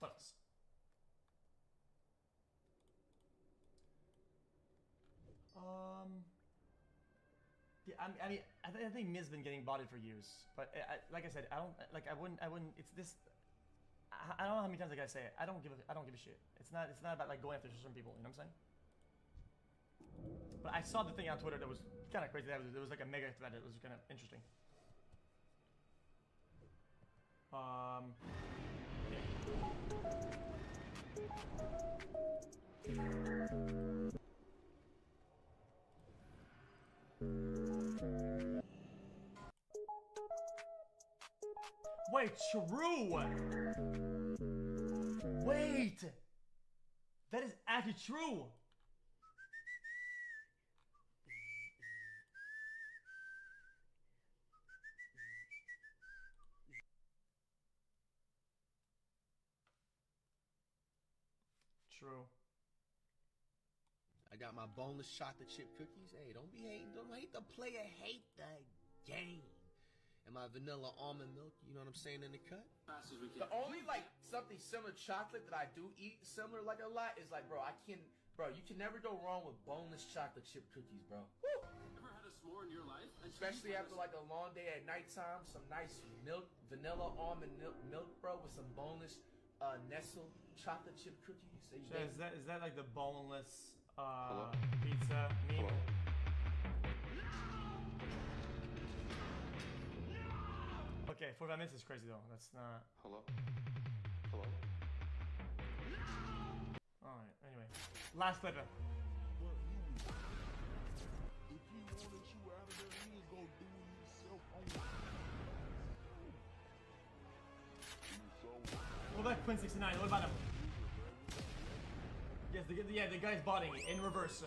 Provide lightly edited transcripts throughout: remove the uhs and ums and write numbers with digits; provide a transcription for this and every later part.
What else? Yeah, I think Miz been getting bodied for years, but like I said, I don't like. I wouldn't. It's this. I don't know how many times I gotta say it. I don't give a shit. It's not about like going after certain people. You know what I'm saying? But I saw the thing on Twitter that was kind of crazy. There was like a mega thread. It was kind of interesting. Wait, true! Wait! That is actually true! True. I got my boneless chocolate chip cookies. Hey, don't be hating. Don't hate the player, hate the game. And my vanilla almond milk, you know what I'm saying, in the cut? The only, like, something similar to chocolate that I do eat similar, like, a lot is, like, bro, you can never go wrong with boneless chocolate chip cookies, bro. Woo! Ever had a s'more in your life? Especially after, like, a long day at nighttime, some nice milk, vanilla almond milk, bro, with some boneless Nestle chocolate chip cookies. So is that like the boneless pizza meal? Hello? Okay, 45 minutes is crazy though. That's not. Hello? Hello? Alright, anyway. Last clip. If he wanted you out of there, he was gonna do it himself on. What about Quinn 69? What about him? Yes, the guy's botting it in reverse.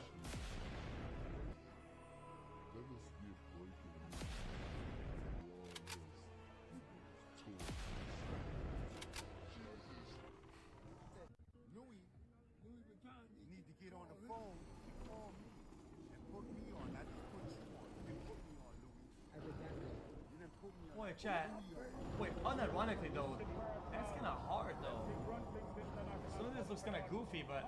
You need to get on the phone, call me, and put me on. I just put you on. You didn't put me on, Louis. You didn't put me on. Wait, chat. Wait, unironically though, that's kind of hard though. Some of this looks kind of goofy, but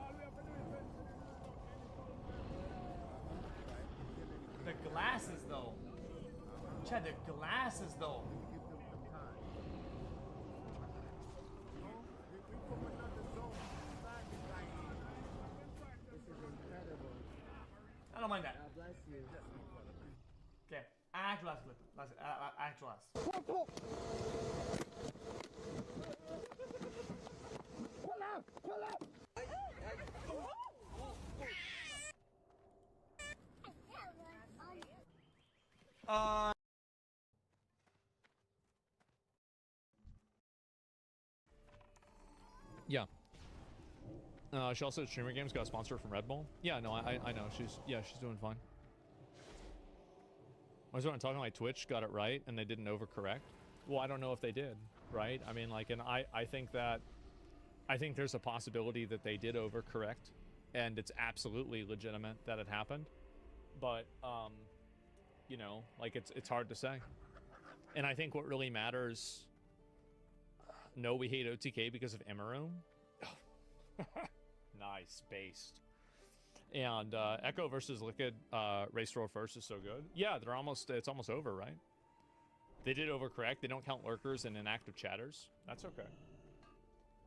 the glasses though. Chat, the glasses though. Give them some time. You know, we from another zone. This is incredible. I don't mind that. God bless you. Okay, actual last clip. Actual last. Pull out! Pull out! Yeah. She also streamer games got a sponsor from Red Bull. Yeah, no, I know she's doing fine. I was talking like Twitch got it right and they didn't overcorrect. Well, I don't know if they did, right? I mean, like, and I think there's a possibility that they did overcorrect, and it's absolutely legitimate that it happened. But you know, like it's hard to say. And I think what really matters. No, we hate OTK because of Emeroom. Nice, based. And Echo versus Liquid Race Roll First is so good. Yeah, it's almost over, right? They did overcorrect. They don't count lurkers and inactive chatters. That's okay.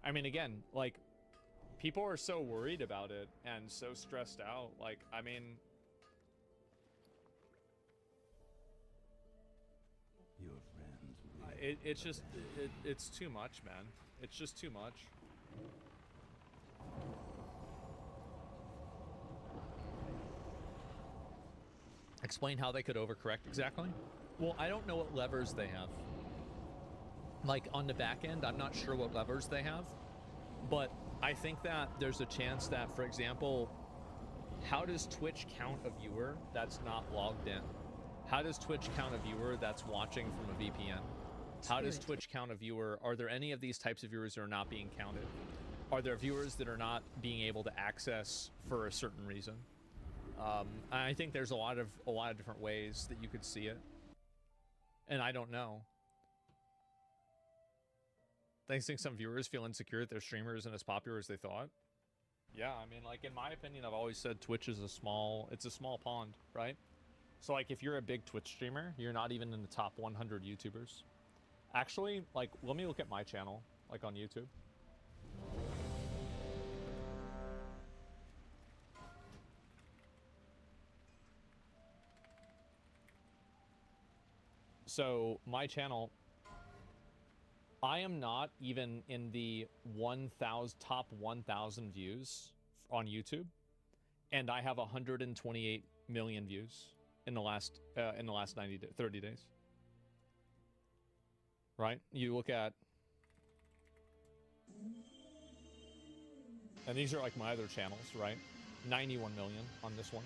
I mean, again, like, people are so worried about it and so stressed out. Like, I mean... Your friends. It's just... It's too much, man. It's just too much. Explain how they could overcorrect exactly? Well, I don't know what levers they have. Like, on the back end, I'm not sure what levers they have. But I think that there's a chance that, for example, how does Twitch count a viewer that's not logged in? How does Twitch count a viewer that's watching from a VPN? How does Twitch count a viewer? Are there any of these types of viewers that are not being counted? Are there viewers that are not being able to access for a certain reason? I think there's a lot of different ways that you could see it, and I don't know. They think some viewers feel insecure that their streamer isn't as popular as they thought. Yeah, I mean, like, in my opinion, I've always said Twitch is a small pond, right? So, like, if you're a big Twitch streamer, you're not even in the top 100 YouTubers. Actually, like, let me look at my channel, like, on YouTube. So, my channel, I am not even in the top 1,000 views on YouTube, and I have 128 million views in the last 30 days. Right? You look at, and these are like my other channels, right? 91 million on this one.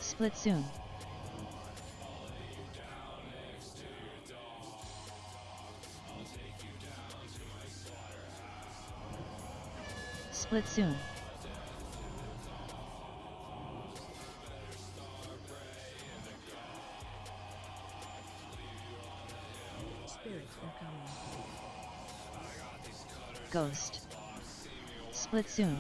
Split soon. Split soon. Spirits are coming. Ghost. Split soon.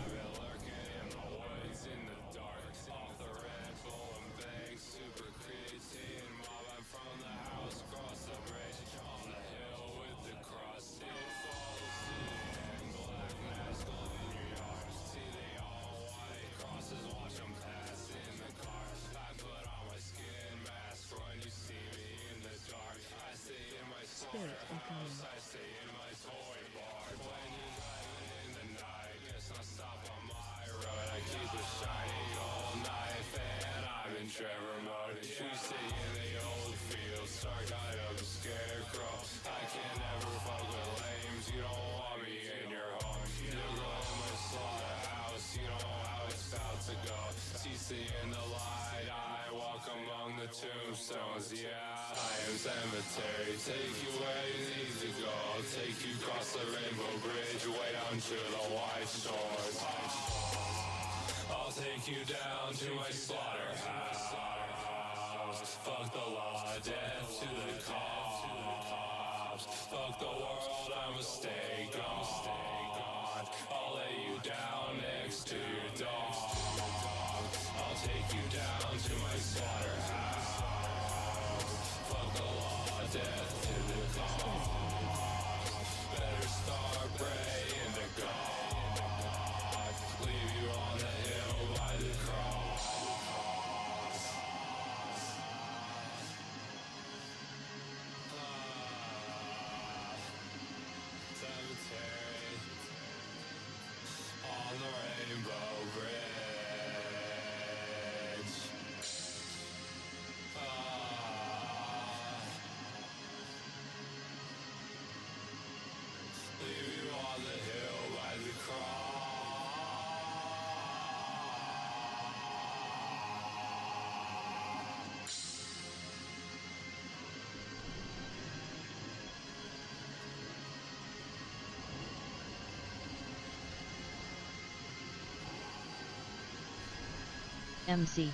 MC.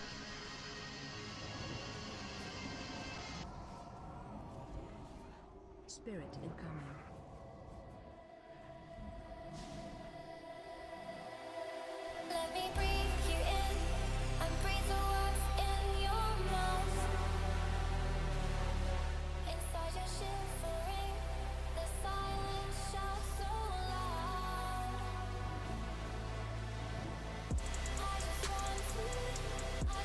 Spirit incoming. Let me breathe you in and breathe the words in your mouth. Inside your shivering, the silence shouts so loud. I just want to stay around. I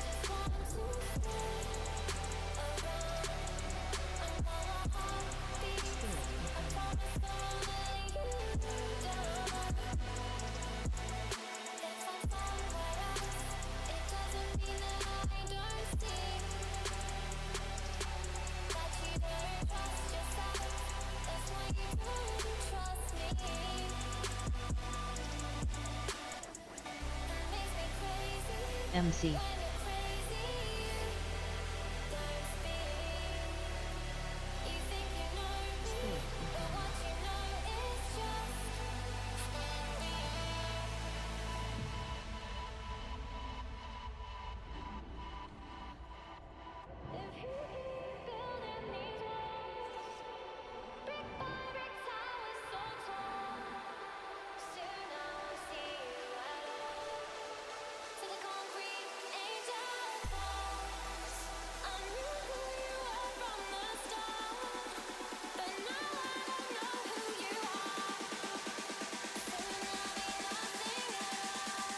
know my heart beats. I promise I'll let you down. If I'm somewhere else, it doesn't mean that I don't see that you don't trust yourself. That's why you don't trust me. It makes me crazy MC. when you're crazy.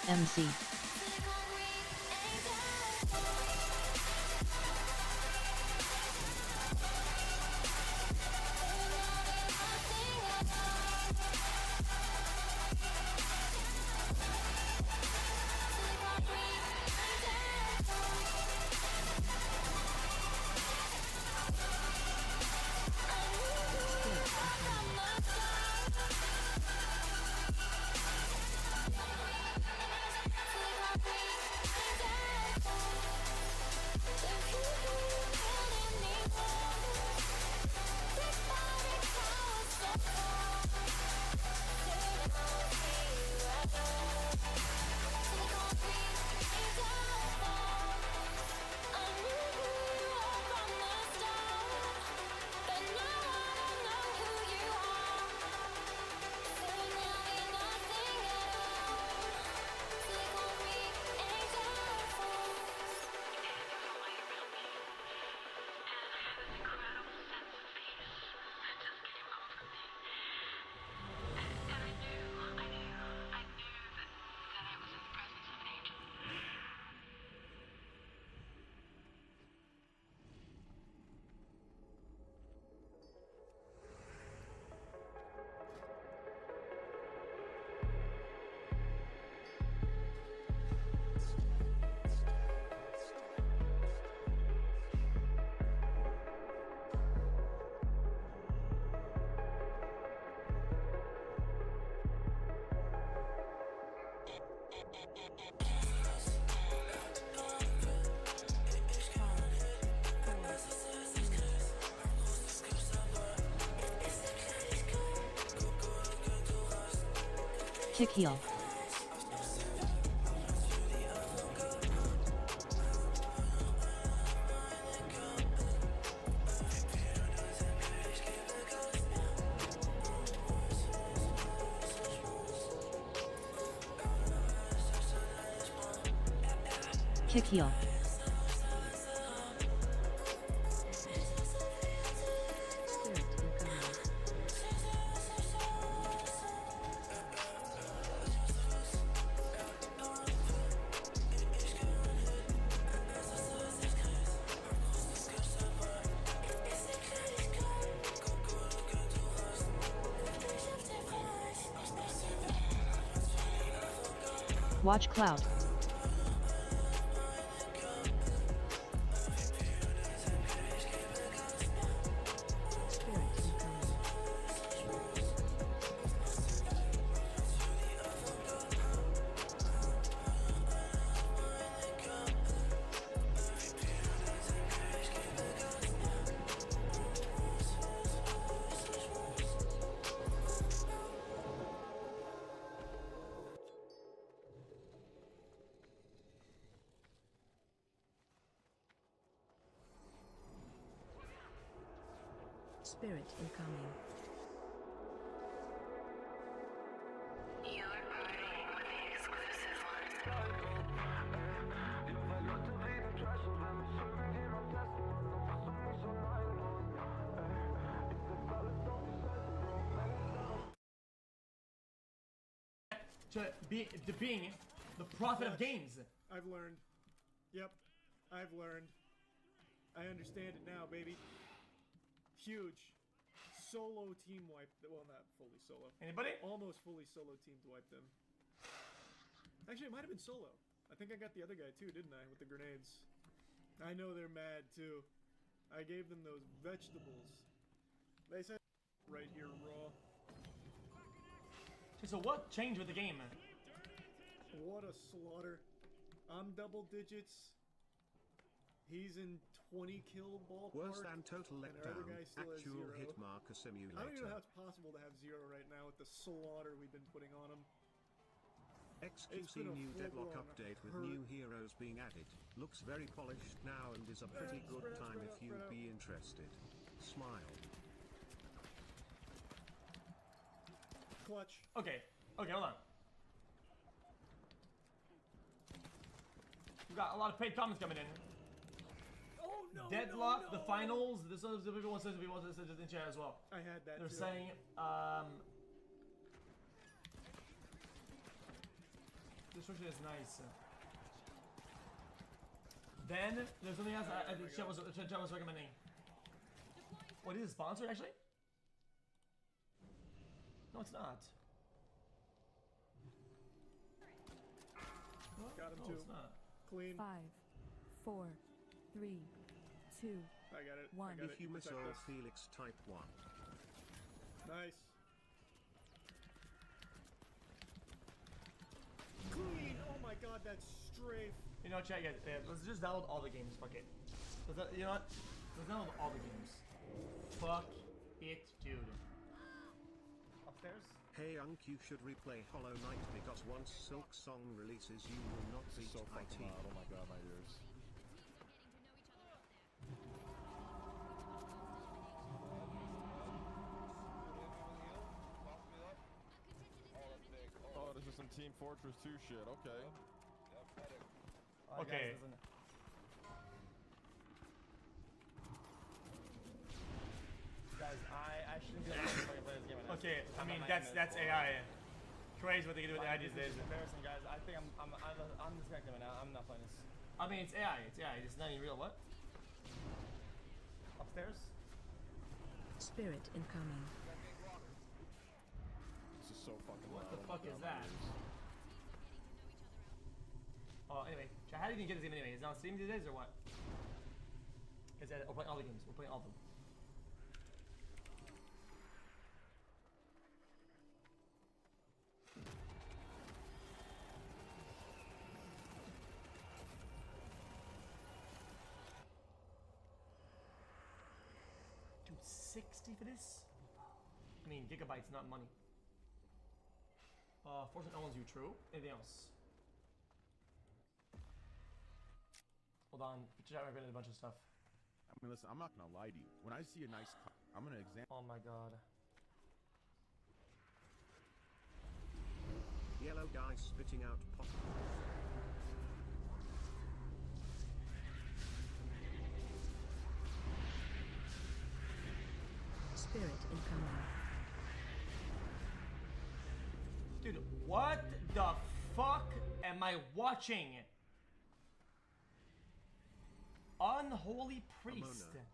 MC. Kick heel. Kick heel. Watch cloud. Spirit incoming. To being the prophet of games. I've learned. Yep, I've learned. I understand it now, baby. Huge. Solo team wipe. Well, not fully solo. Anybody? Almost fully solo team to wipe them. Actually, it might have been solo. I think I got the other guy too, didn't I? With the grenades. I know they're mad too. I gave them those vegetables. They said right here raw. Okay, so what changed with the game? What a slaughter. I'm double digits. He's in 20 kill ballpark. Worse than total and our other letdown. guy still has Actual zero. hit marker simulator. I don't even know how it's possible to have zero right now with the slaughter we've been putting on him. XQC new deadlock update with new heroes being added. Looks very polished now and is a pretty good time if you'd be interested. Smile. Clutch. Okay, hold on. We got a lot of paid comments coming in. Oh no! Deadlock, no. the finals. This is the people says in chat as well. I had that. They're too. saying, destruction is nice. Then there's something else I think Chet was recommending. What is it sponsored actually? No, it's not. What? Got him No, too. it's not. Clean. 5, 4, 3, 2, I got it. One. I got it. If you miss Protect all us. Felix type 1. Nice. Clean. Oh my god, that's strafe. You know, chat, guys, let's just download all the games. Fuck it. You know what? Let's download all the games. Fuck it, dude. Upstairs? Hey Unc, you should replay Hollow Knight because once Silk Song releases you will not beat So fucking IT. loud. Oh my god, my ears. Oh, this is some Team Fortress 2 shit. Okay. Okay. Guys, I shouldn't be allowed to fucking play this game. Right now. Okay, I mean, My that's name is- AI. Crazy what they can do with AI these This days. is embarrassing, guys. I think I'm disconnected right now. I'm not playing this. I mean, it's AI. It's AI. It's not even real. What? Upstairs? Spirit incoming. This is so fucking What loud. the Oh my fuck God, is my that? ears. Oh, anyway. How did you get this game anyway? Is it on Steam these days or what? Is it? We're playing all the games. We're playing all of them. Dude, 60 for this? I mean, gigabytes, not money. Fortune owns you, true. Anything else? Hold on, chat recommended a bunch of stuff. I mean, listen, I'm not gonna lie to you. When I see a nice car, I'm gonna examine. Oh my god. Yellow guy spitting out pop. Spirit incoming. Dude, what the fuck am I watching? Unholy priest. Ramona.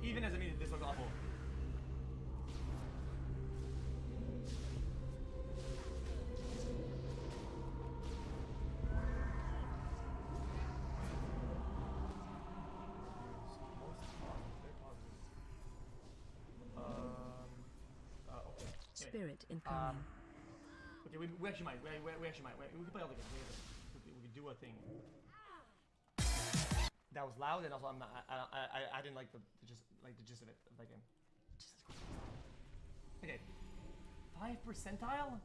Even as a meme, this looks awful. Okay. Spirit incoming. Okay, we actually might. We actually might. We can play all the games. We could do a thing. That was loud, and also I'm not. I didn't like the gist of it of that game. Jesus Christ. Okay, 5 percentile,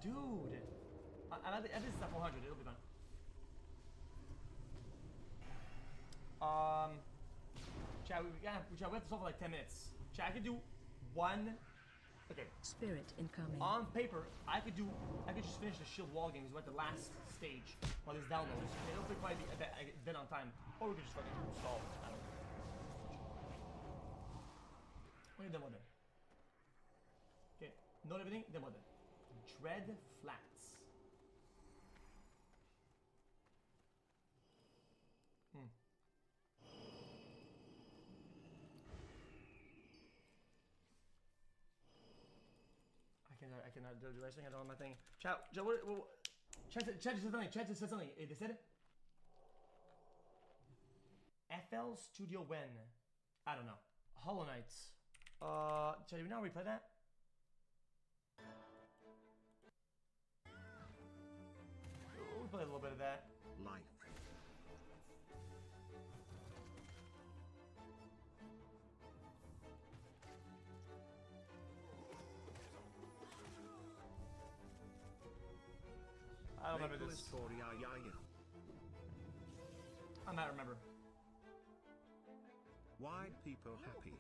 dude. I this is at 400. It'll be fine. Chat, we have to solve for like 10 minutes. Chat, I could do one. Okay. Spirit incoming. On paper, I could just finish the shield wall games at the last stage while this downloads. It'll probably be a bit on time, or we could just fucking stall. I don't know. Okay, then what then? Okay, not everything. Then what then? Dread Flats. I cannot do racing. I don't have my thing. Chat, Chat just said something. Chat just said something. They said it. FL Studio when? I don't know. Hollow Knight. Chat, do we now replay that? We'll play a little bit of that. Life. I don't remember this. Story, I might remember. Why people happy?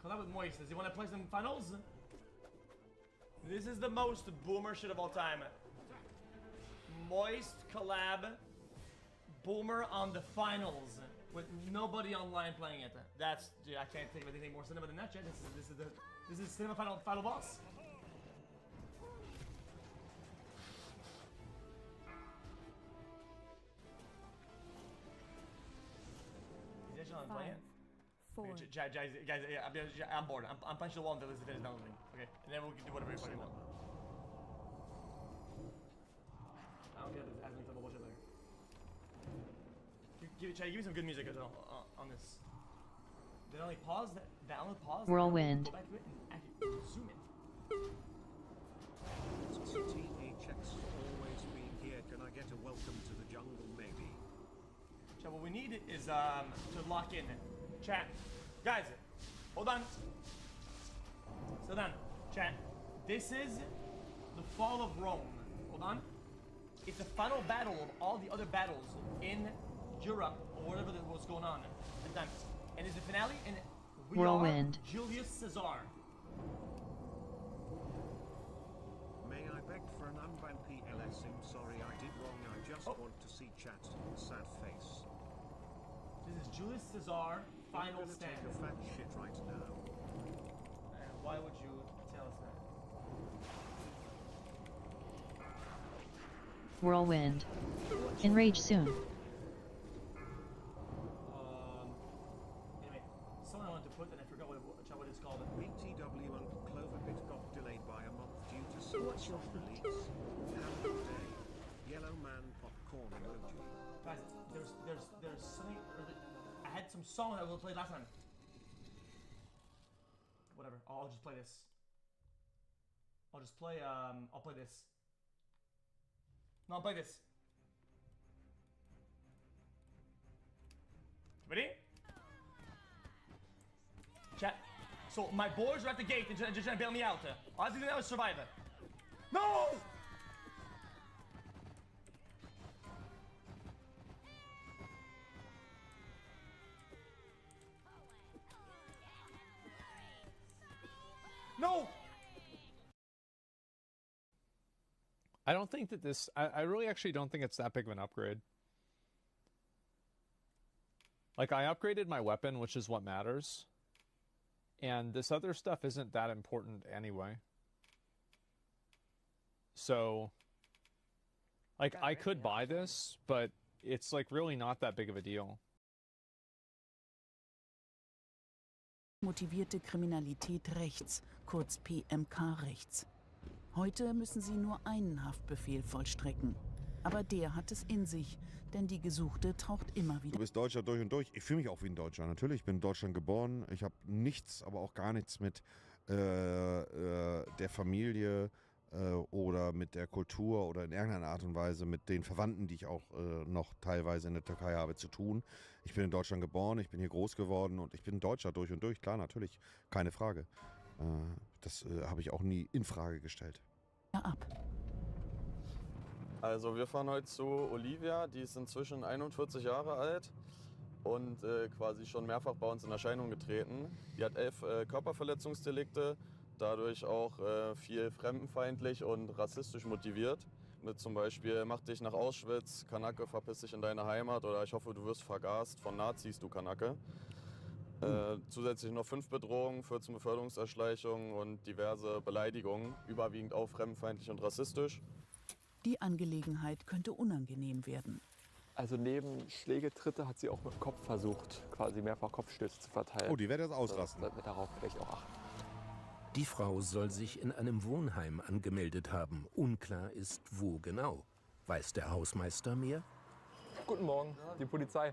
Collab with Moist. Does he want to play some finals? This is the most boomer shit of all time. Moist collab boomer on the finals with nobody online playing it. That's, dude, I can't think of anything more cinema than that, Jed. This is cinema final boss. Is he actually online playing? 4, Guys, I'm bored. I'm punching the wall until this is done with me. Okay, and then we'll do whatever you want. I don't get this admin double bullshit there. Give me some good music as well on this. They only pause that only pause. Whirlwind. Go back to it and actually zoom it. THX always being here. Can I get a welcome to the jungle, maybe? Chat, what we need is to lock in. Chat, guys, hold on. So then, chat, this is the fall of Rome. Hold on. It's the final battle of all the other battles in Europe or whatever was going on at the time. And it's the finale, and we Whirlwind. are Julius Caesar. May I beg for an unbanned PLS? I'm sorry I did wrong. I just want to see chat. Sad face. This is Julius Caesar final stand. Take a fat shit right now. And why would you tell us that? Whirlwind. Enrage soon. Anyway, something I wanted to put and I forgot what it's called. BTW and Cloverbit got delayed by a month due to song release. Have a good day. Yellow man popcorn emoji. Guys, there's something. I had some song that we played last time. Whatever. I'll just play this. I'll just play. I'll play this. No, I'll play this. Ready? Chat. So my boys are at the gate and just trying to bail me out. All I have to do now is survive. No! No! I don't think that this... I really actually don't think it's that big of an upgrade. Like, I upgraded my weapon, which is what matters. And this other stuff isn't that important anyway. So... Like, I could buy this, but it's, like, really not that big of a deal. Motivierte Kriminalität rechts, kurz PMK rechts. Heute müssen sie nur einen Haftbefehl vollstrecken. Aber der hat es in sich, denn die Gesuchte taucht immer wieder. Du bist Deutscher durch und durch. Ich fühle mich auch wie ein Deutscher. Natürlich, ich bin in Deutschland geboren. Ich habe nichts, aber auch gar nichts mit der Familie oder mit der Kultur oder in irgendeiner Art und Weise mit den Verwandten, die ich auch noch teilweise in der Türkei habe, zu tun. Ich bin in Deutschland geboren, ich bin hier groß geworden und ich bin Deutscher durch und durch. Klar, natürlich, keine Frage. Das habe ich auch nie in Frage gestellt. Ja, ab. Also wir fahren heute zu Olivia, die ist inzwischen 41 Jahre alt und quasi schon mehrfach bei uns in Erscheinung getreten. Die hat 11 Körperverletzungsdelikte, dadurch auch viel fremdenfeindlich und rassistisch motiviert. Mit zum Beispiel, mach dich nach Auschwitz, Kanake, verpiss dich in deine Heimat oder ich hoffe, du wirst vergast von Nazis, du Kanake. Zusätzlich noch 5 Bedrohungen, 14 Beförderungserschleichungen und diverse Beleidigungen, überwiegend auch fremdenfeindlich und rassistisch. Die Angelegenheit könnte unangenehm werden. Also neben Schlägetritte hat sie auch mit dem Kopf versucht, quasi mehrfach Kopfstöße zu verteilen. Oh, die wird jetzt ausrasten. Sollten wir darauf vielleicht auch achten. Die Frau soll sich in einem Wohnheim angemeldet haben. Unklar ist, wo genau. Weiß der Hausmeister mehr? Guten Morgen, die Polizei.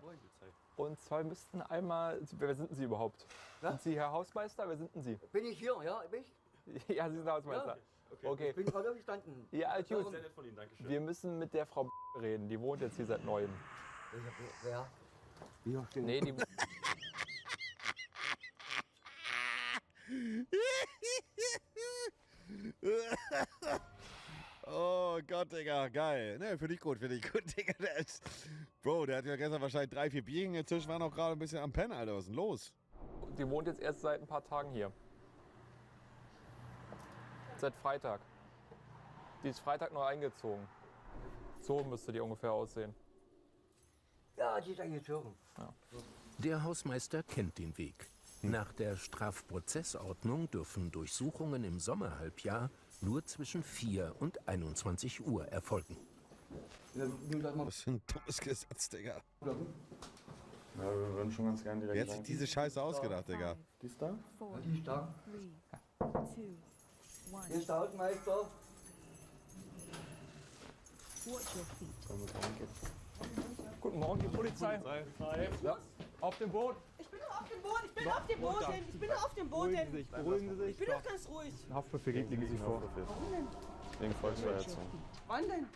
Und zwar müssten einmal... Wer sind Sie überhaupt? Ja? Sind Sie Herr Hausmeister? Wer sind denn Sie? Bin ich hier, ja, bin ich? Ja, Sie sind der Hausmeister. Ja. Okay. Ich bin gerade gestanden. Ja, gut. Sehr nett von Ihnen, dankeschön. Wir müssen mit der Frau reden. Die wohnt jetzt hier seit Neuem. Wer? Nee, die... Oh Gott, Digga, geil. Ne, finde ich gut, Digga. Bro, der hat ja gestern wahrscheinlich 3, 4 Bierchen gezischt, war noch gerade ein bisschen am Pennen, Alter. Was ist denn los? Die wohnt jetzt erst seit ein paar Tagen hier. Seit Freitag. Die ist Freitag neu eingezogen. So müsste die ungefähr aussehen. Ja, die ist eingezogen. Ja. Der Hausmeister kennt den Weg. Nach der Strafprozessordnung dürfen Durchsuchungen im Sommerhalbjahr nur zwischen 4 und 21 Uhr erfolgen. Das ist ein dummes Gesetz, Digga. Ja, wir würden schon ganz gerne direkt. Wer hat sich diese Scheiße ausgedacht, Digga? Die ist da? Die ist da. Hier ist der Hausmeister. Guten Morgen, die Polizei. Ja. Auf dem Boot. Ich bin doch auf dem Boden, ich bin auf dem Boden, ich bin doch auf dem Boden. Beruhigen Sie sich. Ich bin doch ganz ruhig. Haftbefehl liegen Sie vor. Warum denn? Wegen Volksverhetzung. Wann denn?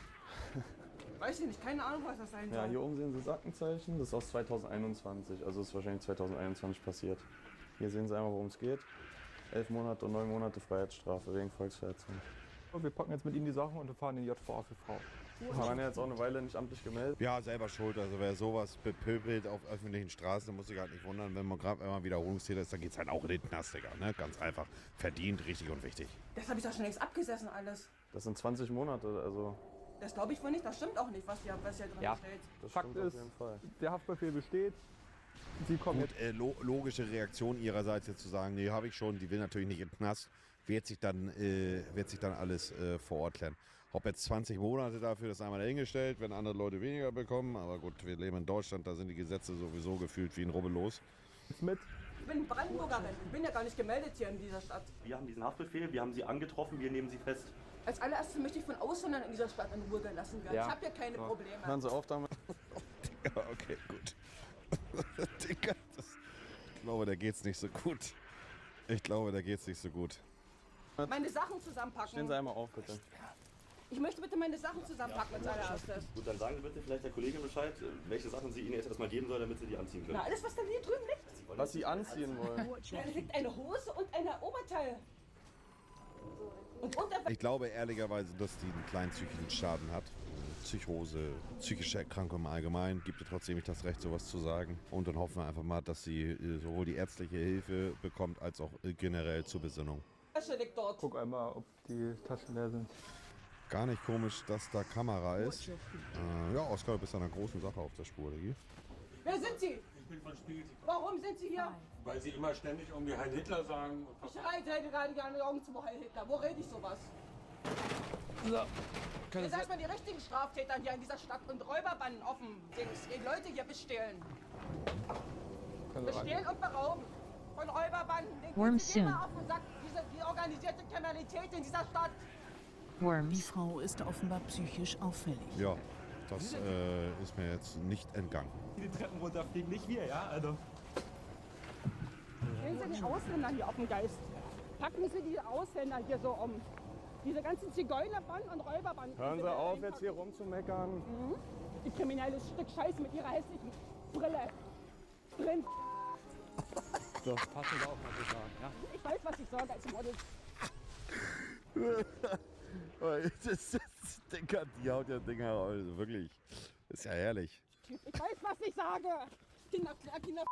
Weiß ich nicht, keine Ahnung, was das sein soll. Ja, hier oben sehen Sie das Aktenzeichen. Das ist aus 2021. Also ist wahrscheinlich 2021 passiert. Hier sehen Sie einmal, worum es geht. 11 Monate und 9 Monate Freiheitsstrafe wegen Volksverhetzung. Wir packen jetzt mit Ihnen die Sachen und wir fahren in die JVA für Frau. Wir waren ja jetzt auch eine Weile nicht amtlich gemeldet. Ja, selber schuld. Also wer sowas bepöbelt auf öffentlichen Straßen, muss sich halt nicht wundern, wenn man gerade einmal Wiederholungstäter ist, dann geht es halt auch in den Knast, Digga. Ne? Ganz einfach. Verdient, richtig und wichtig. Das habe ich doch schon längst abgesessen alles. Das sind 20 Monate, also. Das glaube ich wohl nicht, das stimmt auch nicht, was hier drin steht. Das Fakt stimmt ist, auf jeden Fall. der Haftbefehl besteht. Sie kommen Gut, logische Reaktion ihrerseits jetzt zu sagen, nee, habe ich schon, die will natürlich nicht in den Knast, wird sich dann alles vor Ort klären. Ob jetzt 20 Monate dafür, das einmal dahingestellt, wenn andere Leute weniger bekommen, aber gut, wir leben in Deutschland, da sind die Gesetze sowieso gefühlt wie ein Rubbellos. Mit. Ich bin Brandenburgerin, ich bin ja gar nicht gemeldet hier in dieser Stadt. Wir haben diesen Haftbefehl, wir haben sie angetroffen, wir nehmen sie fest. Als allererstes möchte ich von Ausländern in dieser Stadt in Ruhe gelassen werden. Ja. Ich habe hier keine Probleme. Hören Sie auf damit. Digga, okay, gut. Digga, ich glaube, da geht's nicht so gut. Meine Sachen zusammenpacken. Stehen Sie einmal auf, bitte. Ich möchte bitte meine Sachen zusammenpacken als allererstes. Gut, dann sagen Sie bitte vielleicht der Kollegin Bescheid, welche Sachen sie Ihnen jetzt erstmal geben soll, damit Sie die anziehen können. Na, alles, was da hier drüben liegt. Was Sie anziehen wollen. Ja, da liegt eine Hose und ein Oberteil. Und unter Ich glaube ehrlicherweise, dass die einen kleinen psychischen Schaden hat. Psychose, psychische Erkrankung im Allgemeinen, gibt ihr trotzdem nicht das Recht, sowas zu sagen. Und dann hoffen wir einfach mal, dass sie sowohl die ärztliche Hilfe bekommt, als auch generell zur Besinnung. Tasche liegt dort. Guck einmal, ob die Taschen leer sind. Gar nicht komisch, dass da Kamera ist. Ja, Oskar, du bist an einer großen Sache auf der Spur, Diggi. Wer sind Sie? Ich bin von Spiegel. Warum sind Sie hier? Weil Sie immer ständig irgendwie Heil Hitler sagen. Ich reite gerade gerne die Augen zum Heil Hitler. Wo rede ich sowas? So. Jetzt erstmal die richtigen Straftäter hier in dieser Stadt und Räuberbanden offen. Die Leute hier bestehlen. Bestehlen und berauben. Von Räuberbanden. Worms Die gehen soon. mal auf den Sack. Die organisierte Kriminalität in dieser Stadt. Die Frau ist offenbar psychisch auffällig. Ja, das ist mir jetzt nicht entgangen. Die Treppen runterfliegen, nicht wir, ja? Also. Gehen Sie den Ausländern hier auf den Geist. Packen Sie die Ausländer hier so um. Diese ganzen Zigeunerbanden und Räuberbanden. Hören Sie auf, jetzt hier rumzumeckern. Mhm. Die kriminelle Stück Scheiße mit ihrer hässlichen Brille. Drin. So, passen Sie auf, was Sie sagen, ja? Ich weiß, was ich sage als Model. Digga, die haut ja Dinger raus. Also wirklich. Ist ja herrlich. Ich weiß, was ich sage. Kinder, kleiner Kinder.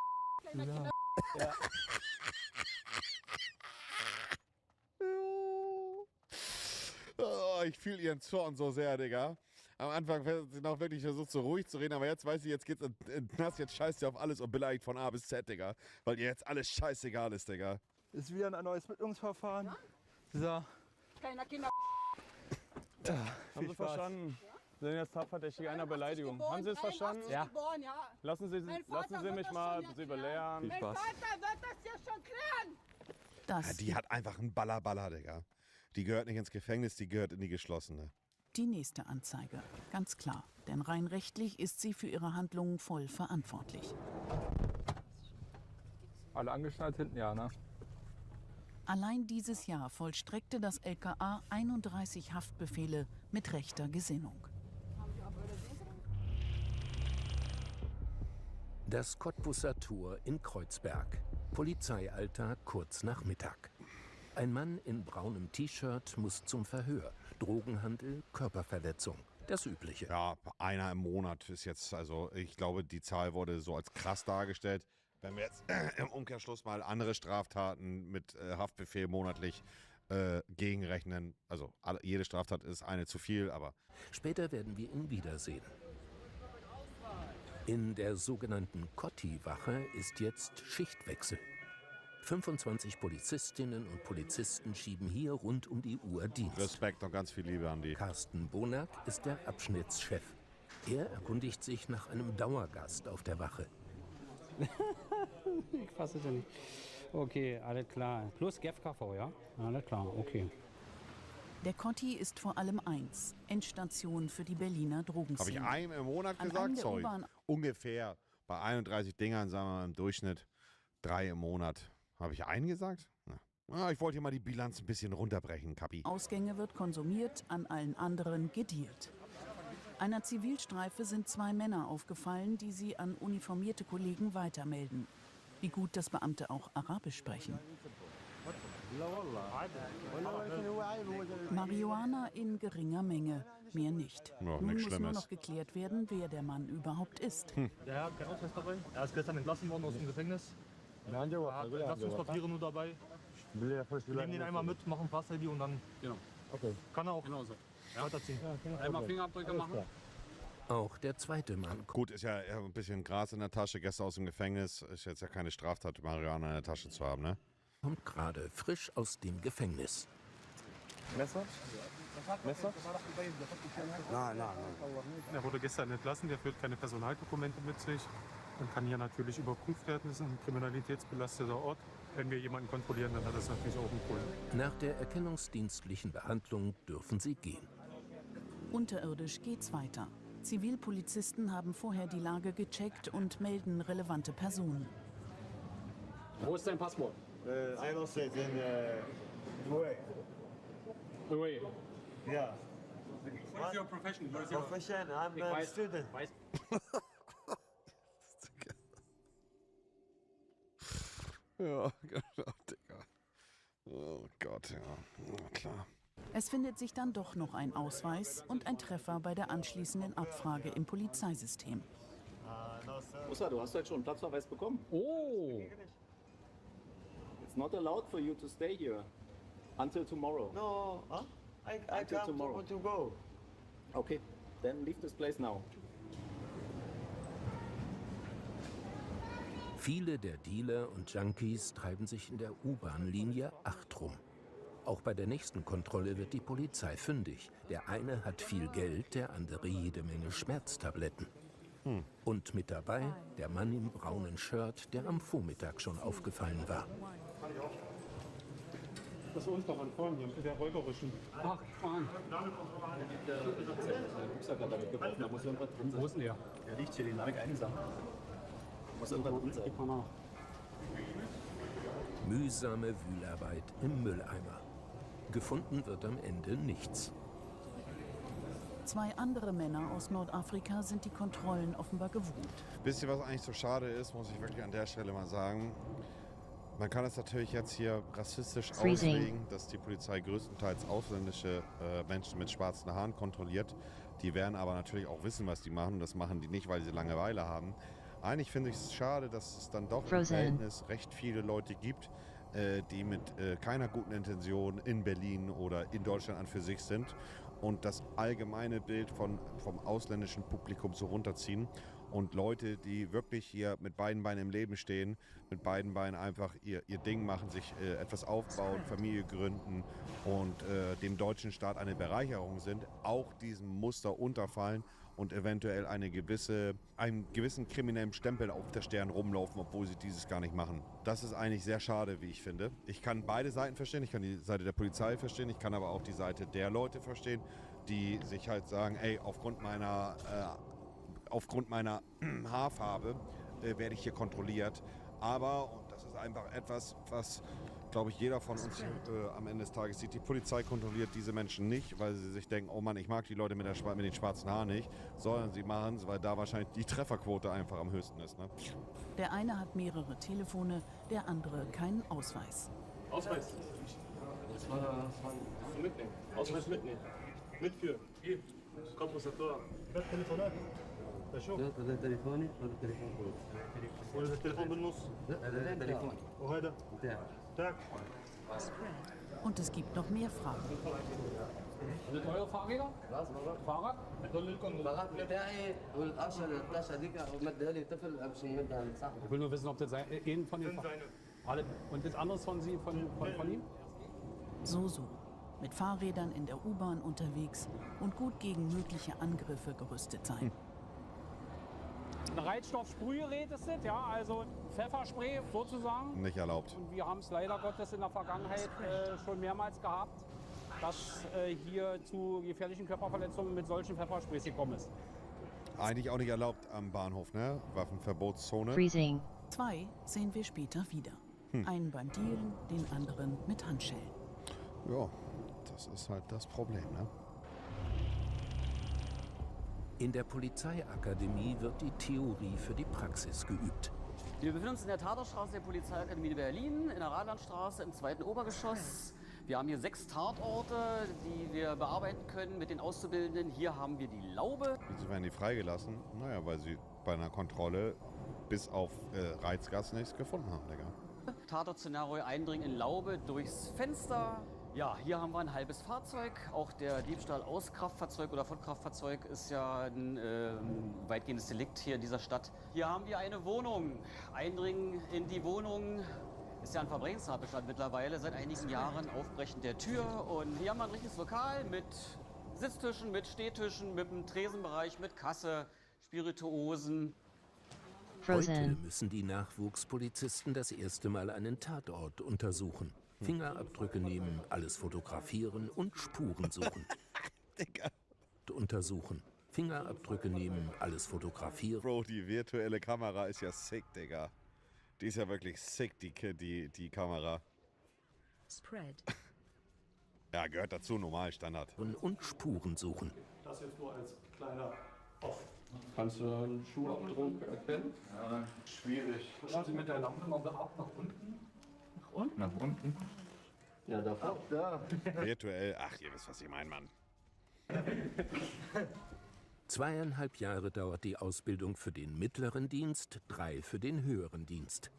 Ja. Oh, ich fühle ihren Zorn so sehr, Digga. Am Anfang hat sie noch wirklich versucht, so ruhig zu reden, aber jetzt weiß sie, jetzt geht's in den Knast, jetzt scheißt sie auf alles und beleidigt von A bis Z, Digga. Weil ihr jetzt alles scheißegal ist, Digga. Ist wieder ein neues Ermittlungsverfahren. Ja? So. Kleiner Kinder. Haben Sie verstanden? Sie sind jetzt Tatverdächtige einer Beleidigung. Haben Sie es verstanden? Ja. Geboren, ja. Lassen Sie mich mal Sie belehren. Mein Vater wird das ja schon klären. Ja, die hat einfach einen Baller, Digga. Die gehört nicht ins Gefängnis, die gehört in die geschlossene. Die nächste Anzeige. Ganz klar. Denn rein rechtlich ist sie für ihre Handlungen voll verantwortlich. Alle angeschnallt hinten, ja, ne? Allein dieses Jahr vollstreckte das LKA 31 Haftbefehle mit rechter Gesinnung. Das Cottbusser Tor in Kreuzberg. Polizeialltag kurz nach Mittag. Ein Mann in braunem T-Shirt muss zum Verhör. Drogenhandel, Körperverletzung. Das Übliche. Ja, einer im Monat ist jetzt, also ich glaube, die Zahl wurde so als krass dargestellt. Wenn wir jetzt im Umkehrschluss mal andere Straftaten mit Haftbefehl monatlich gegenrechnen, also jede Straftat ist eine zu viel, aber... Später werden wir ihn wiedersehen. In der sogenannten Kotti-Wache ist jetzt Schichtwechsel. 25 Polizistinnen und Polizisten schieben hier rund um die Uhr Dienst. Respekt und ganz viel Liebe an die. Carsten Bonack ist der Abschnittschef. Er erkundigt sich nach einem Dauergast auf der Wache. Ich fasse es ja nicht. Okay, alles klar. Plus GFKV, ja? Alles klar, okay. Der Kotti ist vor allem eins: Endstation für die Berliner Drogenszene. Habe ich einem im Monat An gesagt? einem der Sorry. U-Bahn- Ungefähr bei 31 Dingern, sagen wir mal im Durchschnitt 3 im Monat. Habe ich einen gesagt? Na, ich wollte hier mal die Bilanz ein bisschen runterbrechen, Kapi. Ausgänge wird konsumiert, an allen anderen gedealt. Einer Zivilstreife sind 2 Männer aufgefallen, die sie an uniformierte Kollegen weitermelden. Wie gut, dass Beamte auch Arabisch sprechen. Marihuana in geringer Menge, mehr nicht. Ja, Nun nichts muss nur Schlimmes. noch geklärt werden, wer der Mann überhaupt ist. Der Herr hat keinen Ausweis dabei. Er ist gestern entlassen worden aus dem Gefängnis. Er hat Entlassungspapiere nur dabei. Wir nehmen den einmal mit, machen Pass-ID und dann kann er auch weiterziehen. Einmal Fingerabdrücke machen. Auch der zweite Mann. Gut, ist ja ein bisschen Gras in der Tasche, gestern aus dem Gefängnis. Ist jetzt ja keine Straftat, Marihuana in der Tasche zu haben, ne? Kommt gerade frisch aus dem Gefängnis. Messer? Messer? Nein. Er wurde gestern entlassen, der führt keine Personaldokumente mit sich und kann hier natürlich überprüft werden. Das ist ein kriminalitätsbelasteter Ort. Wenn wir jemanden kontrollieren, dann hat das natürlich auch ein Problem. Nach der erkennungsdienstlichen Behandlung dürfen sie gehen. Unterirdisch geht's weiter. Zivilpolizisten haben vorher die Lage gecheckt und melden relevante Personen. Wo ist dein Passwort? I lost it in Away. Yeah. What is your profession? What is your Profession, I'm a student. Ja, genau, Digga. Oh Gott, ja. Klar. Es findet sich dann doch noch ein Ausweis und ein Treffer bei der anschließenden Abfrage im Polizeisystem. Osa, du hast heute schon einen Platzverweis bekommen. Oh! It's not allowed for you to stay here until tomorrow. No, huh? I Until come tomorrow. to go. Okay, then leave this place now. Viele der Dealer und Junkies treiben sich in der U-Bahn-Linie 8 rum. Auch bei der nächsten Kontrolle wird die Polizei fündig. Der eine hat viel Geld, der andere jede Menge Schmerztabletten. Und mit dabei der Mann im braunen Shirt, der am Vormittag schon aufgefallen war. Das ist uns doch an vorhin hier, mit der räuberischen. Ach, Mann. Der Rucksack hat damit gebrochen, da muss irgendwas drin sein. Wo ist denn der? Der liegt hier, den habe ich eingesammelt. Muss irgendwas drin sein. Gib mal nach. Mühsame Wühlarbeit im Mülleimer. Gefunden wird am Ende nichts. 2 andere Männer aus Nordafrika sind die Kontrollen offenbar gewohnt. Wisst ihr, was eigentlich so schade ist, muss ich wirklich an der Stelle mal sagen. Man kann es natürlich jetzt hier rassistisch auslegen, dass die Polizei größtenteils ausländische Menschen mit schwarzen Haaren kontrolliert. Die werden aber natürlich auch wissen, was die machen. Das machen die nicht, weil sie Langeweile haben. Eigentlich finde ich es schade, dass es dann doch im Verhältnis recht viele Leute gibt, die mit keiner guten Intention in Berlin oder in Deutschland an für sich sind und das allgemeine Bild vom ausländischen Publikum so runterziehen. Und Leute, die wirklich hier mit beiden Beinen im Leben stehen, mit beiden Beinen einfach ihr Ding machen, sich etwas aufbauen, Familie gründen und dem deutschen Staat eine Bereicherung sind, auch diesem Muster unterfallen und eventuell einen gewissen kriminellen Stempel auf der Stirn rumlaufen, obwohl sie dieses gar nicht machen. Das ist eigentlich sehr schade, wie ich finde. Ich kann beide Seiten verstehen. Ich kann die Seite der Polizei verstehen. Ich kann aber auch die Seite der Leute verstehen, die sich halt sagen, ey, aufgrund meiner Haarfarbe werde ich hier kontrolliert. Aber, und das ist einfach etwas, was, glaube ich, jeder von uns am Ende des Tages sieht, die Polizei kontrolliert diese Menschen nicht, weil sie sich denken, oh Mann, ich mag die Leute mit den schwarzen Haaren nicht, sondern sie machen es, weil da wahrscheinlich die Trefferquote einfach am höchsten ist. Ne? Der eine hat mehrere Telefone, der andere keinen Ausweis. Ausweis. Das war zum Mitnehmen. Ausweis mitnehmen. Mitführen. Hier. Kompensator. Das Telefonat. ده شو؟ ده تليفوني ولا تليفون فلوس؟ ولا التليفون بالنص؟ لا ده تليفوني. وهذا؟ بتاعك. بتاعك؟ Und es gibt noch mehr Fragen. Sind eure Fahrräder? Fahrrad? الفراد بتاعي والقشه الطشه دي ومديها لي طفل مش مديها لصاحبي. Ich will nur wissen, ob das ein von den alle und das andere von Sie, von ihm? So. Mit Fahrrädern in der U-Bahn unterwegs und gut gegen mögliche Angriffe gerüstet sein. Ein Reizstoffsprühgerät ist das, ja, also Pfefferspray sozusagen. Nicht erlaubt. Und wir haben es leider Gottes in der Vergangenheit schon mehrmals gehabt, dass hier zu gefährlichen Körperverletzungen mit solchen Pfeffersprays gekommen ist. Eigentlich auch nicht erlaubt am Bahnhof, ne? Waffenverbotszone. Freezing. 2 sehen wir später wieder. Einen beim Dealen, den anderen mit Handschellen. Ja, das ist halt das Problem, ne? In der Polizeiakademie wird die Theorie für die Praxis geübt. Wir befinden uns in der Tatortstraße der Polizeiakademie Berlin, in der Radlandstraße im 2. Obergeschoss. Wir haben hier 6 Tatorte, die wir bearbeiten können mit den Auszubildenden. Hier haben wir die Laube. Wieso werden die freigelassen? Naja, weil sie bei einer Kontrolle bis auf Reizgas nichts gefunden haben, Digga. Tatort-Szenario: Eindringen in Laube durchs Fenster. Ja, hier haben wir ein halbes Fahrzeug. Auch der Diebstahl aus Kraftfahrzeug oder von Kraftfahrzeug ist ja ein weitgehendes Delikt hier in dieser Stadt. Hier haben wir eine Wohnung. Eindringen in die Wohnung ist ja ein Verbrechenstatbestand mittlerweile. Seit einigen Jahren Aufbrechen der Tür. Und hier haben wir ein richtiges Lokal mit Sitztischen, mit Stehtischen, mit einem Tresenbereich, mit Kasse, Spirituosen. Heute müssen die Nachwuchspolizisten das erste Mal einen Tatort untersuchen. Fingerabdrücke nehmen, alles fotografieren und Spuren suchen. Untersuchen. Fingerabdrücke nehmen, alles fotografieren. Bro, die virtuelle Kamera ist ja sick, Digga. Die ist ja wirklich sick, die Kamera. Spread. Ja, gehört dazu, normal, Standard. Und Spuren suchen. Das jetzt nur als kleiner Off. Kannst du einen Schuhabdruck erkennen? Ja, schwierig. Schauen Sie mit der Lampe mal ab nach unten. Nach unten? Ja, da. Ach, da. Virtuell, ach, ihr wisst, was ich meine, Mann. 2,5 Jahre dauert die Ausbildung für den mittleren Dienst, 3 für den höheren Dienst.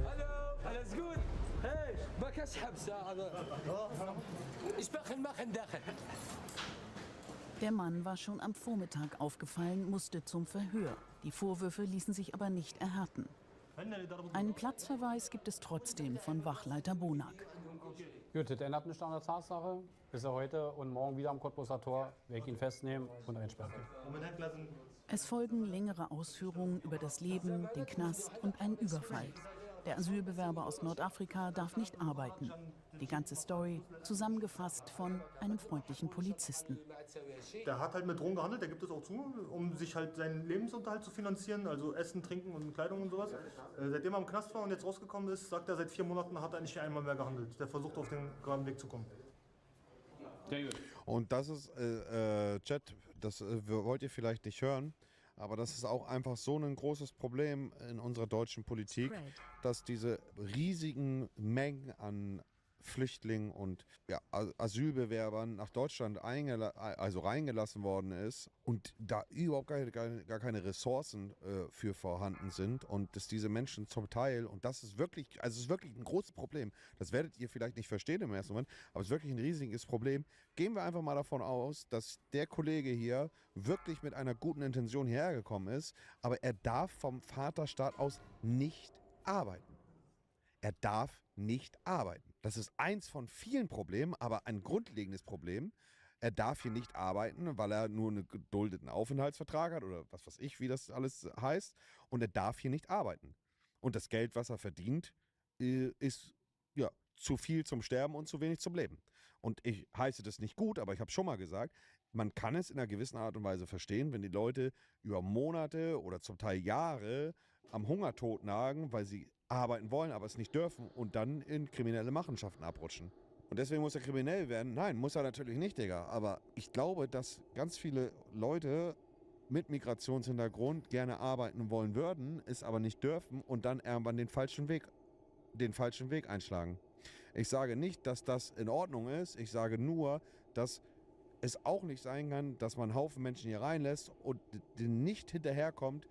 Hallo, alles gut? Hey, بك اسحب ساعة. ايش بخن مخن داخل. Der Mann war schon am Vormittag aufgefallen, musste zum Verhör. Die Vorwürfe ließen sich aber nicht erhärten. Einen Platzverweis gibt es trotzdem von Wachleiter Bonak. Gut, das ändert nichts an der Tatsache. Bis er heute und morgen wieder am Cottbuser Tor, werde ich ihn festnehmen und einsperren. Es folgen längere Ausführungen über das Leben, den Knast und einen Überfall. Der Asylbewerber aus Nordafrika darf nicht arbeiten. Die ganze Story zusammengefasst von einem freundlichen Polizisten. Der hat halt mit Drogen gehandelt, der gibt es auch zu, um sich halt seinen Lebensunterhalt zu finanzieren, also Essen, Trinken und Kleidung und sowas. Seitdem er im Knast war und jetzt rausgekommen ist, sagt er, seit 4 Monaten hat er nicht einmal mehr gehandelt. Der versucht auf den geraden Weg zu kommen. Und das ist, Chat, das wollt ihr vielleicht nicht hören, aber das ist auch einfach so ein großes Problem in unserer deutschen Politik, dass diese riesigen Mengen an Flüchtlingen und ja, Asylbewerbern nach Deutschland reingelassen worden ist und da überhaupt gar keine Ressourcen für vorhanden sind und dass diese Menschen zum Teil, und das ist wirklich, also es ist wirklich ein großes Problem, das werdet ihr vielleicht nicht verstehen im ersten Moment, aber es ist wirklich ein riesiges Problem. Gehen wir einfach mal davon aus, dass der Kollege hier wirklich mit einer guten Intention hierher gekommen ist, aber er darf vom Vaterstaat aus nicht arbeiten. Er darf nicht arbeiten. Das ist eins von vielen Problemen, aber ein grundlegendes Problem. Er darf hier nicht arbeiten, weil er nur einen geduldeten Aufenthaltsvertrag hat oder was weiß ich, wie das alles heißt. Und er darf hier nicht arbeiten. Und das Geld, was er verdient, ist ja zu viel zum Sterben und zu wenig zum Leben. Und ich heiße das nicht gut, aber ich habe schon mal gesagt, man kann es in einer gewissen Art und Weise verstehen, wenn die Leute über Monate oder zum Teil Jahre am Hungertod nagen, weil sie arbeiten wollen, aber es nicht dürfen und dann in kriminelle Machenschaften abrutschen. Und deswegen muss er kriminell werden? Nein, muss er natürlich nicht, Digga. Aber ich glaube, dass ganz viele Leute mit Migrationshintergrund gerne arbeiten wollen würden, es aber nicht dürfen und dann irgendwann den falschen Weg einschlagen. Ich sage nicht, dass das in Ordnung ist. Ich sage nur, dass es auch nicht sein kann, dass man einen Haufen Menschen hier reinlässt und nicht hinterherkommt.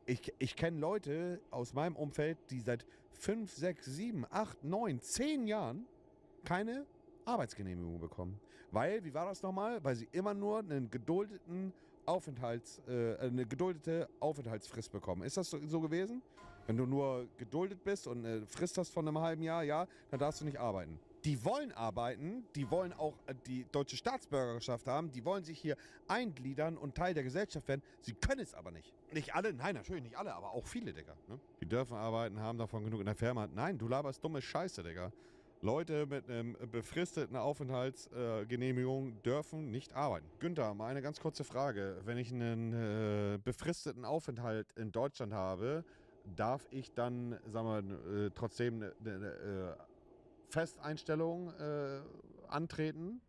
Ich kenne Leute aus meinem Umfeld, die seit 5, 6, 7, 8, 9, 10 Jahren keine Arbeitsgenehmigung bekommen. Weil, wie war das nochmal? Weil sie immer nur eine geduldete Aufenthaltsfrist bekommen. Ist das so gewesen? Wenn du nur geduldet bist und eine Frist hast von einem halben Jahr, ja, dann darfst du nicht arbeiten. Die wollen arbeiten, die wollen auch die deutsche Staatsbürgerschaft haben, die wollen sich hier eingliedern und Teil der Gesellschaft werden. Sie können es aber nicht. Nicht alle, nein, natürlich nicht alle, aber auch viele, Digga. Ne? Die dürfen arbeiten, haben davon genug in der Firma. Nein, du laberst dumme Scheiße, Digga. Leute mit einer befristeten Aufenthaltsgenehmigung dürfen nicht arbeiten. Günther, mal eine ganz kurze Frage. Wenn ich einen befristeten Aufenthalt in Deutschland habe, darf ich dann, sagen wir, trotzdem eine Festeinstellung antreten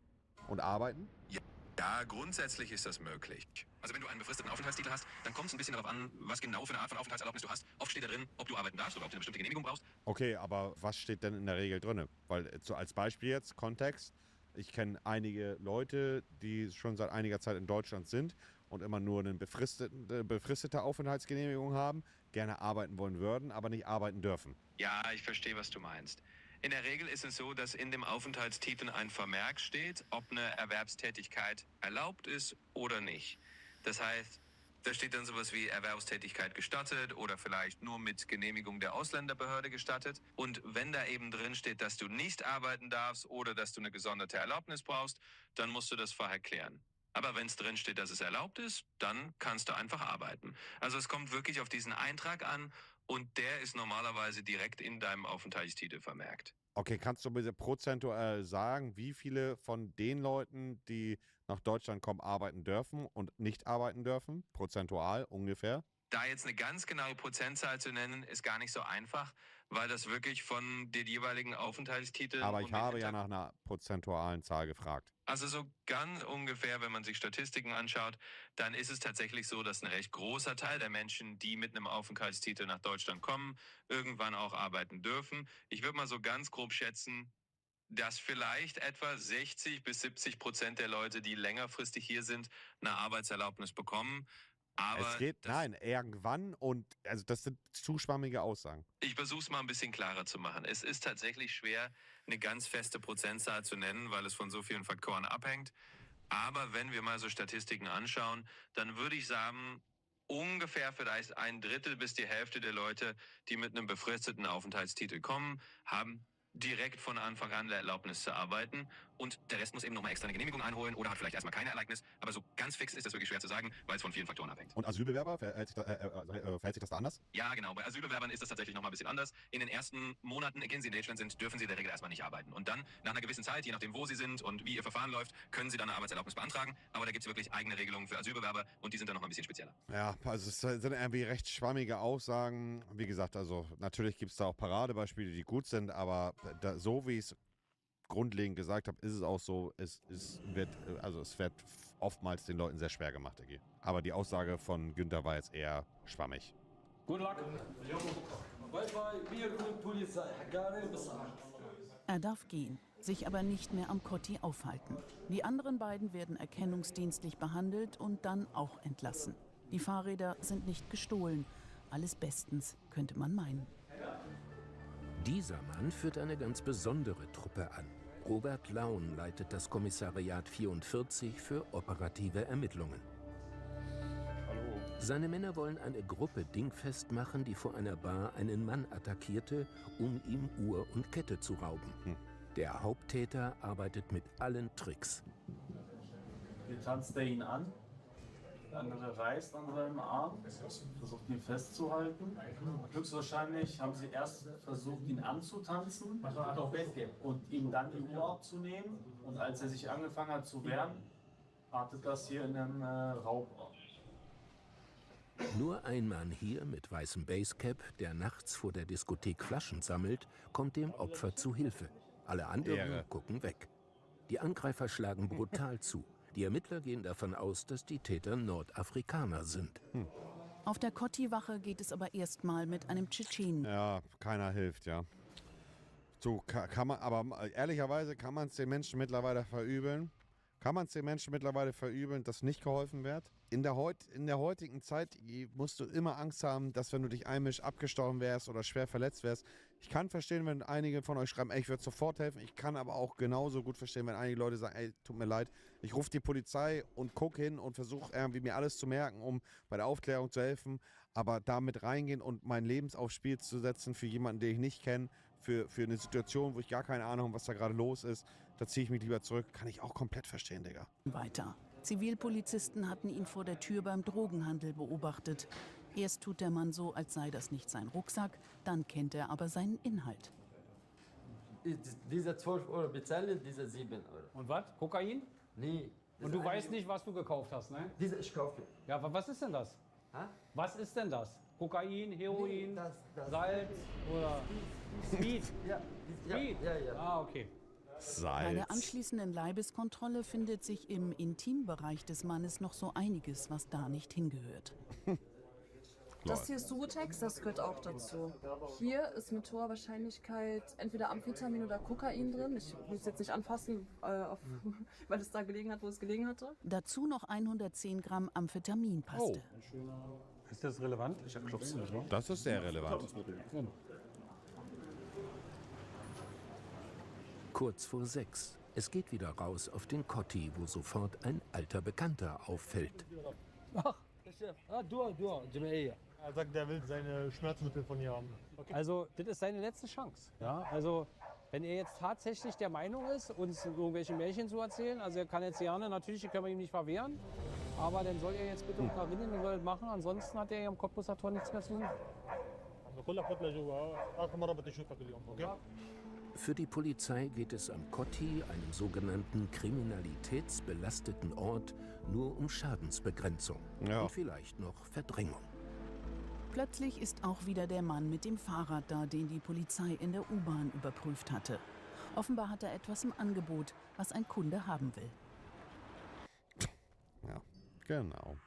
und arbeiten? Ja, grundsätzlich ist das möglich. Also wenn du einen befristeten Aufenthaltstitel hast, dann kommt es ein bisschen darauf an, was genau für eine Art von Aufenthaltserlaubnis du hast. Oft steht da drin, ob du arbeiten darfst oder ob du eine bestimmte Genehmigung brauchst. Okay, aber was steht denn in der Regel drin? Weil so als Beispiel jetzt, Kontext, ich kenne einige Leute, die schon seit einiger Zeit in Deutschland sind und immer nur eine befristete Aufenthaltsgenehmigung haben, gerne arbeiten wollen würden, aber nicht arbeiten dürfen. Ja, ich verstehe, was du meinst. In der Regel ist es so, dass in dem Aufenthaltstitel ein Vermerk steht, ob eine Erwerbstätigkeit erlaubt ist oder nicht. Das heißt, da steht dann sowas wie Erwerbstätigkeit gestattet oder vielleicht nur mit Genehmigung der Ausländerbehörde gestattet. Und wenn da eben drin steht, dass du nicht arbeiten darfst oder dass du eine gesonderte Erlaubnis brauchst, dann musst du das vorher klären. Aber wenn es drin steht, dass es erlaubt ist, dann kannst du einfach arbeiten. Also es kommt wirklich auf diesen Eintrag an und der ist normalerweise direkt in deinem Aufenthaltstitel vermerkt. Okay, kannst du bitte prozentual sagen, wie viele von den Leuten, die nach Deutschland kommen, arbeiten dürfen und nicht arbeiten dürfen? Prozentual ungefähr? Da jetzt eine ganz genaue Prozentzahl zu nennen, ist gar nicht so einfach, weil das wirklich von den jeweiligen Aufenthaltstiteln... Aber ich habe ja nach einer prozentualen Zahl gefragt. Also so ganz ungefähr, wenn man sich Statistiken anschaut, dann ist es tatsächlich so, dass ein recht großer Teil der Menschen, die mit einem Aufenthaltstitel nach Deutschland kommen, irgendwann auch arbeiten dürfen. Ich würde mal so ganz grob schätzen, dass vielleicht etwa 60-70% der Leute, die längerfristig hier sind, eine Arbeitserlaubnis bekommen. Aber es geht, nein, irgendwann und, also das sind zu schwammige Aussagen. Ich versuche es mal ein bisschen klarer zu machen. Es ist tatsächlich schwer, eine ganz feste Prozentzahl zu nennen, weil es von so vielen Faktoren abhängt. Aber wenn wir mal so Statistiken anschauen, dann würde ich sagen, ungefähr vielleicht 1/3 bis die Hälfte der Leute, die mit einem befristeten Aufenthaltstitel kommen, haben direkt von Anfang an der Erlaubnis zu arbeiten und der Rest muss eben nochmal extra eine Genehmigung einholen oder hat vielleicht erstmal keine Erlaubnis, aber so ganz fix ist das wirklich schwer zu sagen, weil es von vielen Faktoren abhängt. Und Asylbewerber, verhält sich das da anders? Ja, genau, bei Asylbewerbern ist das tatsächlich nochmal ein bisschen anders. In den ersten Monaten, in denen sie in Deutschland sind, dürfen sie in der Regel erstmal nicht arbeiten und dann, nach einer gewissen Zeit, je nachdem wo sie sind und wie ihr Verfahren läuft, können sie dann eine Arbeitserlaubnis beantragen, aber da gibt es wirklich eigene Regelungen für Asylbewerber und die sind dann nochmal ein bisschen spezieller. Ja, also es sind irgendwie recht schwammige Aussagen. Wie gesagt, also natürlich gibt es da auch Paradebeispiele, die gut sind, aber so wie ich es grundlegend gesagt habe, ist es auch so, es wird oftmals den Leuten sehr schwer gemacht, Diggi. Aber die Aussage von Günther war jetzt eher schwammig. Good luck. Bye bye. Wir kommen Polizei. Er darf gehen, sich aber nicht mehr am Kotti aufhalten. Die anderen beiden werden erkennungsdienstlich behandelt und dann auch entlassen. Die Fahrräder sind nicht gestohlen. Alles bestens, könnte man meinen. Dieser Mann führt eine ganz besondere Truppe an. Robert Laun leitet das Kommissariat 44 für operative Ermittlungen. Seine Männer wollen eine Gruppe dingfest machen, die vor einer Bar einen Mann attackierte, um ihm Uhr und Kette zu rauben. Der Haupttäter arbeitet mit allen Tricks. Hier tanzt er ihn an. Der andere reißt an seinem Arm, versucht ihn festzuhalten. Höchstwahrscheinlich haben sie erst versucht, ihn anzutanzen und ihm dann die Uhr abzunehmen. Und als er sich angefangen hat zu wehren, artet das hier in einen Raub aus. Nur ein Mann hier mit weißem Basecap, der nachts vor der Diskothek Flaschen sammelt, kommt dem Opfer zu Hilfe. Alle anderen gucken weg. Die Angreifer schlagen brutal zu. Die Ermittler gehen davon aus, dass die Täter Nordafrikaner sind. Auf der Kotti-Wache geht es aber erstmal mit einem Tschetschenen. Ja, keiner hilft, ja. So kann man, aber ehrlicherweise kann man es den Menschen mittlerweile verübeln. Dass nicht geholfen wird? In der heutigen Zeit musst du immer Angst haben, dass wenn du dich einmischst, abgestochen wärst oder schwer verletzt wärst. Ich kann verstehen, wenn einige von euch schreiben, ey, ich würde sofort helfen. Ich kann aber auch genauso gut verstehen, wenn einige Leute sagen, ey, tut mir leid, ich rufe die Polizei und gucke hin und versuche irgendwie mir alles zu merken, um bei der Aufklärung zu helfen. Aber damit reingehen und mein Leben aufs Spiel zu setzen für jemanden, den ich nicht kenne, für eine Situation, wo ich gar keine Ahnung habe, was da gerade los ist, da ziehe ich mich lieber zurück. Kann ich auch komplett verstehen, Digga. Weiter. Zivilpolizisten hatten ihn vor der Tür beim Drogenhandel beobachtet. Erst tut der Mann so, als sei das nicht sein Rucksack, dann kennt er aber seinen Inhalt. Diese 12 Euro bezahlen, diese 7 Euro. Und was? Kokain? Nee. Und du weißt nicht, was du gekauft hast, ne? Diese ich kaufe. Ja, aber was ist denn das? Ha? Was ist denn das? Kokain, Heroin, Nee, das Salz oder Speed? Ja. Speed? Ja. Ah, okay. Bei der anschließenden Leibeskontrolle findet sich im Intimbereich des Mannes noch so einiges, was da nicht hingehört. Das hier ist Subutex, das gehört auch dazu. Hier ist mit hoher Wahrscheinlichkeit entweder Amphetamin oder Kokain drin. Ich will es jetzt nicht anfassen, weil es da gelegen hat, wo es gelegen hatte. Dazu noch 110 Gramm Amphetaminpaste. Ist das relevant? Ich klopf's nicht, ne? Das ist sehr relevant. Kurz vor 6. Es geht wieder raus auf den Kotti, wo sofort ein alter Bekannter auffällt. Er sagt, er will seine Schmerzmittel von ihr haben. Okay. Also, das ist seine letzte Chance. Ja, also, wenn er jetzt tatsächlich der Meinung ist, uns irgendwelche Märchen zu erzählen, also er kann jetzt gerne, natürlich können wir ihm nicht verwehren, aber dann soll er jetzt bitte unterbinden und soll das machen, ansonsten hat er ja am Cottbusser nichts mehr zu suchen. Für die Polizei geht es am Kotti, einem sogenannten kriminalitätsbelasteten Ort, nur um Schadensbegrenzung und vielleicht noch Verdrängung. Plötzlich ist auch wieder der Mann mit dem Fahrrad da, den die Polizei in der U-Bahn überprüft hatte. Offenbar hat er etwas im Angebot, was ein Kunde haben will. Ja, genau.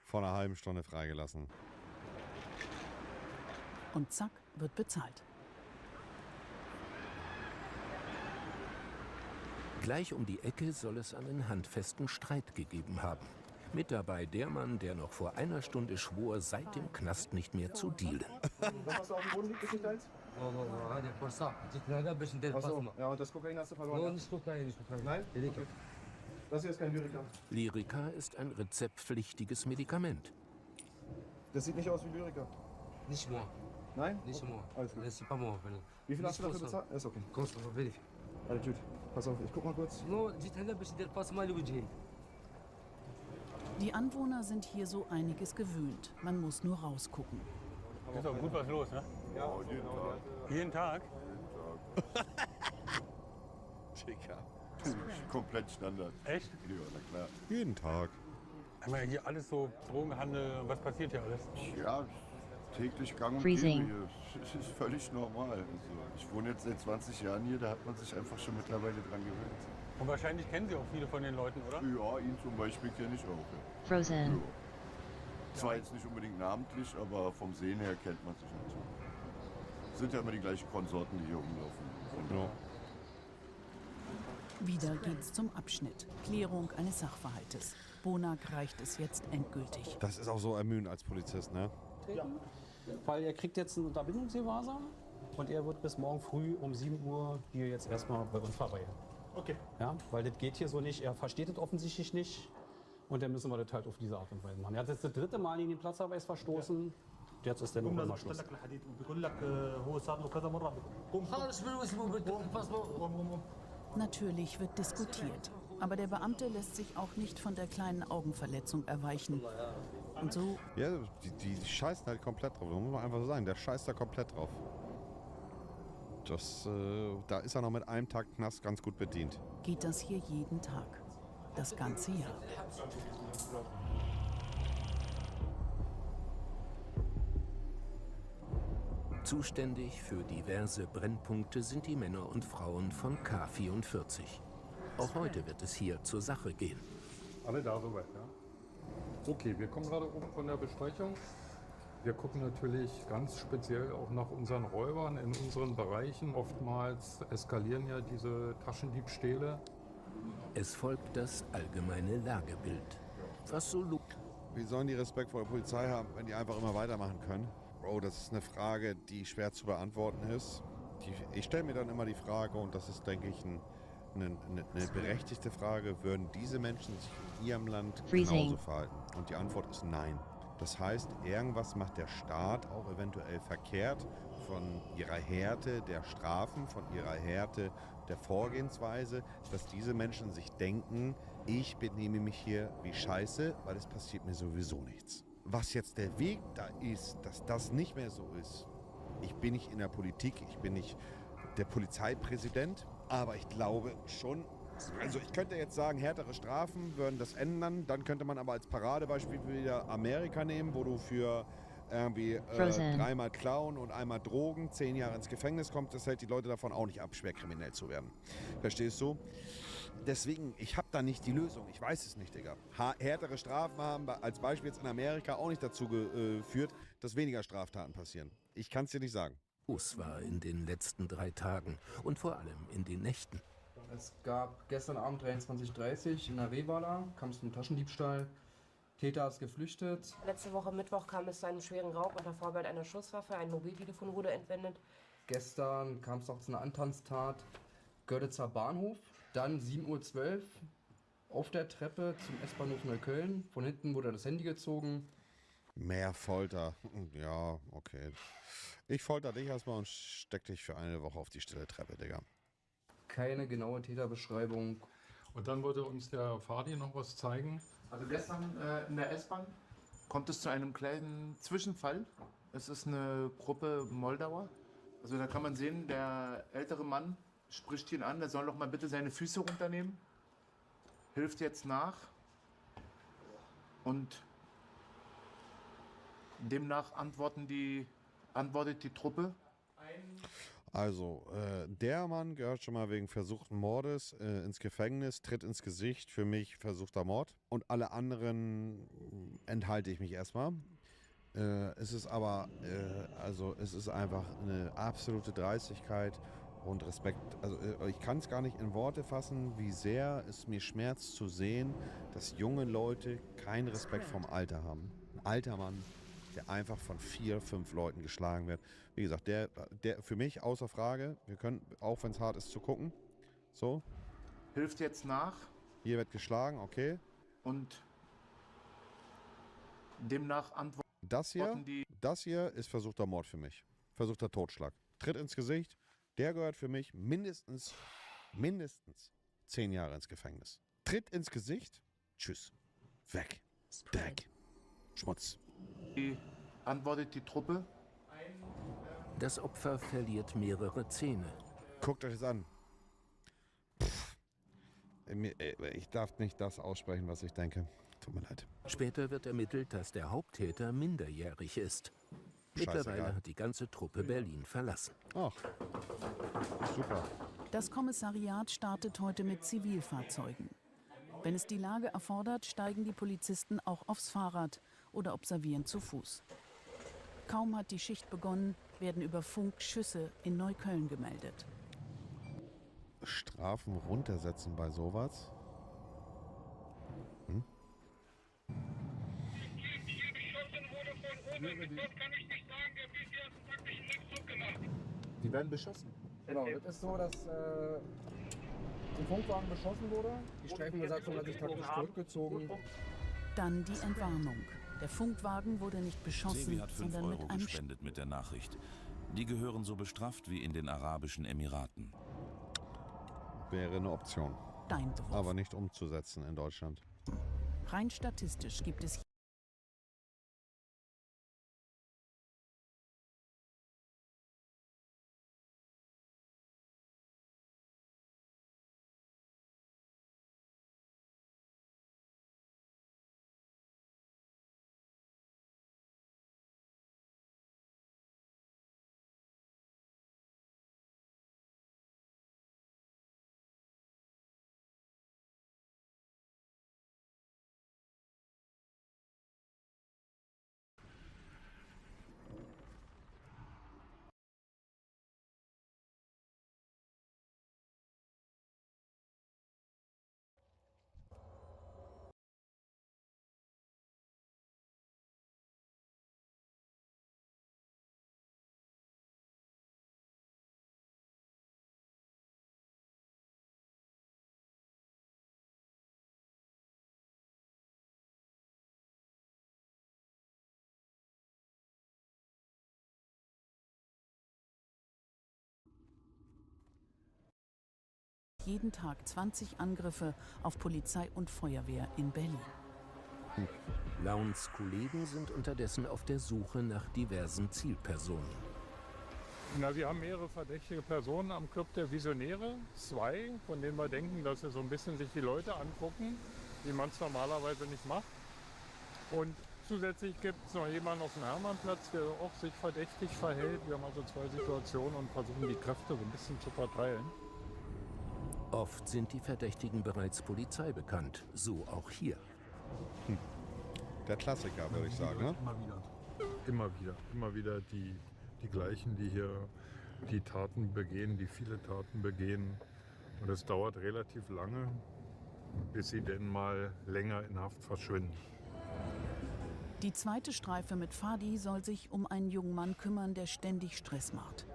Vor einer halben Stunde freigelassen. Und zack, wird bezahlt. Gleich um die Ecke soll es einen handfesten Streit gegeben haben. Mit dabei der Mann, der noch vor einer Stunde schwor, seit dem Knast nicht mehr zu dealen. Was auf dem Boden liegt, ist nicht deins? Achso, ja, und das Kokain hast du verloren? Nicht Kokain. Nein? Okay. Das hier ist kein Lyrica. Lyrica ist ein rezeptpflichtiges Medikament. Das sieht nicht aus wie Lyrica. Nicht mehr. Nein? Nicht mehr. Alles gut. Das ist pas moi. Wie viel hast du dafür bezahlt? Ist okay. Alles gut. Pass auf, ich guck mal kurz. Die Anwohner sind hier so einiges gewöhnt. Man muss nur rausgucken. Ist doch gut was los, ne? Ja, jeden Tag. Digga. Komplett Standard. Echt? Ja, na klar. Jeden Tag. Ich meine, hier alles so Drogenhandel, was passiert hier alles? Ja, täglich Gang und Freezing. Gäbe hier. Das ist völlig normal. Also, ich wohne jetzt seit 20 Jahren hier, da hat man sich einfach schon mittlerweile dran gewöhnt. Und wahrscheinlich kennen Sie auch viele von den Leuten, oder? Ja, ihn zum Beispiel kenne ich auch. Ja. Frozen. Ja. Zwar jetzt nicht unbedingt namentlich, aber vom Sehen her kennt man sich natürlich. Es sind ja immer die gleichen Konsorten, die hier umlaufen. Ja. Wieder geht's zum Abschnitt. Klärung eines Sachverhaltes. Bonak reicht es jetzt endgültig. Das ist auch so ermüdend als Polizist, ne? Ja. Weil er kriegt jetzt einen Unterbindungsgewahrsam und er wird bis morgen früh um 7 Uhr hier jetzt erstmal bei uns verweilen. Okay. Ja, weil das geht hier so nicht. Er versteht das offensichtlich nicht. Und dann müssen wir das halt auf diese Art und Weise machen. Er hat jetzt das 3. Mal in den Platzverweis verstoßen. Jetzt ist der noch mal Schluss. Natürlich wird diskutiert. Aber der Beamte lässt sich auch nicht von der kleinen Augenverletzung erweichen. Und so... Ja, die scheißen halt komplett drauf. Das muss man einfach so sagen. Der scheißt da komplett drauf. Da ist er noch mit einem Tag Knast ganz gut bedient. Geht das hier jeden Tag. Das ganze Jahr. Zuständig für diverse Brennpunkte sind die Männer und Frauen von K44. Auch heute wird es hier zur Sache gehen. Alle da soweit, ja? Okay, wir kommen gerade oben von der Besprechung. Wir gucken natürlich ganz speziell auch nach unseren Räubern in unseren Bereichen. Oftmals eskalieren ja diese Taschendiebstähle. Es folgt das allgemeine Lagebild. Was so Wie sollen die Respekt vor der Polizei haben, wenn die einfach immer weitermachen können? Bro, das ist eine Frage, die schwer zu beantworten ist. Ich stelle mir dann immer die Frage, und das ist, denke ich, eine berechtigte Frage, würden diese Menschen sich in ihrem Land genauso verhalten? Und die Antwort ist nein. Das heißt, irgendwas macht der Staat auch eventuell verkehrt von ihrer Härte der Strafen, von ihrer Härte der Vorgehensweise, dass diese Menschen sich denken, ich benehme mich hier wie Scheiße, weil es passiert mir sowieso nichts. Was jetzt der Weg da ist, dass das nicht mehr so ist. Ich bin nicht in der Politik, ich bin nicht der Polizeipräsident, aber ich glaube schon, also ich könnte jetzt sagen, härtere Strafen würden das ändern, dann könnte man aber als Paradebeispiel wieder Amerika nehmen, wo du für irgendwie 3-mal Klauen und einmal Drogen 10 Jahre ins Gefängnis kommst. Das hält die Leute davon auch nicht ab, schwer kriminell zu werden. Verstehst du? Deswegen, ich habe da nicht die Lösung. Ich weiß es nicht, Digga. Härtere Strafen haben als Beispiel jetzt in Amerika auch nicht dazu geführt, dass weniger Straftaten passieren. Ich kann es dir nicht sagen. los war in den letzten 3 Tagen und vor allem in den Nächten. Es gab gestern Abend 23:30 in der Rehwala, kam es zum Taschendiebstahl. Täter ist geflüchtet. Letzte Woche Mittwoch kam es zu einem schweren Raub unter Vorbehalt einer Schusswaffe. Ein Mobiltelefon wurde entwendet. Gestern kam es noch zu einer Antanztat. Görlitzer Bahnhof. Dann 7:12 Uhr auf der Treppe zum S-Bahnhof Neukölln. Von hinten wurde das Handy gezogen. Mehr Folter. Ja, okay. Ich folter dich erstmal und steck dich für eine Woche auf die stille Treppe, Digga. Keine genaue Täterbeschreibung. Und dann wollte uns der Fadi noch was zeigen. Also gestern in der S-Bahn kommt es zu einem kleinen Zwischenfall. Es ist eine Gruppe Moldauer. Also da kann man sehen, der ältere Mann spricht ihn an, der soll doch mal bitte seine Füße runternehmen. Hilft jetzt nach. Und demnach antwortet die Truppe. Also, der Mann gehört schon mal wegen versuchten Mordes ins Gefängnis, tritt ins Gesicht, für mich versuchter Mord. Und alle anderen enthalte ich mich erstmal. Es ist aber, es ist einfach eine absolute Dreistigkeit und Respekt. Also ich kann es gar nicht in Worte fassen, wie sehr es mir schmerzt zu sehen, dass junge Leute keinen Respekt vom Alter haben. Ein alter Mann, der einfach von 4, 5 Leuten geschlagen wird. Wie gesagt, der für mich außer Frage, wir können, auch wenn es hart ist zu gucken, so. Hilft jetzt nach. Hier wird geschlagen, okay. Und demnach antworten das hier ist versuchter Mord für mich. Versuchter Totschlag. Tritt ins Gesicht, der gehört für mich mindestens 10 Jahre ins Gefängnis. Tritt ins Gesicht, tschüss. Weg. Dreck. Schmutz. Antwortet die Truppe. Das Opfer verliert mehrere Zähne. Guckt euch das an. Ich darf nicht das aussprechen, was ich denke. Tut mir leid. Später wird ermittelt, dass der Haupttäter minderjährig ist. Mittlerweile hat die ganze Truppe Berlin verlassen. Ach, super. Das Kommissariat startet heute mit Zivilfahrzeugen. Wenn es die Lage erfordert, steigen die Polizisten auch aufs Fahrrad oder observieren zu Fuß. Kaum hat die Schicht begonnen, werden über Funk Schüsse in Neukölln gemeldet. Strafen runtersetzen bei sowas? Hm? Die werden beschossen. Genau, das ist so, dass ein Funkwagen beschossen wurde. Die Streifenbesatzung hat sich taktisch zurückgezogen. Dann die Entwarnung. Der Funkwagen wurde nicht beschossen, Sebi hat 5 sondern mit Euro einem gespendet mit der Nachricht. Die gehören so bestraft wie in den Arabischen Emiraten. Wäre eine Option. Steindruck. Aber nicht umzusetzen in Deutschland. Rein statistisch gibt es Jeden Tag 20 Angriffe auf Polizei und Feuerwehr in Berlin. Launs Kollegen sind unterdessen auf der Suche nach diversen Zielpersonen. Na, wir haben mehrere verdächtige Personen am Club der Visionäre. 2, von denen wir denken, dass sie so ein bisschen sich die Leute angucken, wie man es normalerweise nicht macht. Und zusätzlich gibt es noch jemanden auf dem Hermannplatz, der auch sich verdächtig verhält. Wir haben also 2 Situationen und versuchen die Kräfte so ein bisschen zu verteilen. Oft sind die Verdächtigen bereits Polizei bekannt, so auch hier. Der Klassiker, würde ich sagen. Ne? Immer wieder die gleichen, die hier die Taten begehen, die viele Taten begehen. Und es dauert relativ lange, bis sie denn mal länger in Haft verschwinden. Die zweite Streife mit Fadi soll sich um einen jungen Mann kümmern, der ständig Stress macht.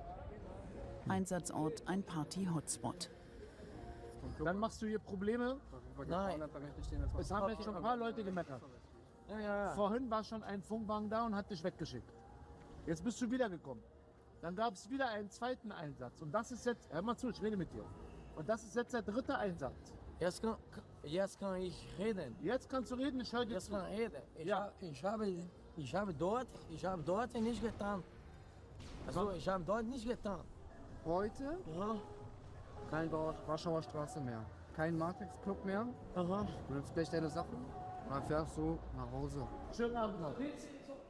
Einsatzort ein Party-Hotspot. Dann machst du hier Probleme? Nein. Es haben jetzt schon ein paar Leute gemeckert. Ja. Vorhin war schon ein Funkwagen da und hat dich weggeschickt. Jetzt bist du wiedergekommen. Dann gab es wieder einen zweiten Einsatz. Und das ist jetzt, hör mal zu, ich rede mit dir. Und das ist jetzt der 3. Einsatz. Jetzt kann ich reden. Jetzt kannst du reden, ich höre dir zu. Ich habe dort nicht getan. Also ich habe dort nicht getan. Heute? Ja. Kein Warschauer Straße mehr. Kein Matrix-Club mehr. Aha. Du nimmst gleich deine Sachen und dann fährst du nach Hause. Schönen Abend noch.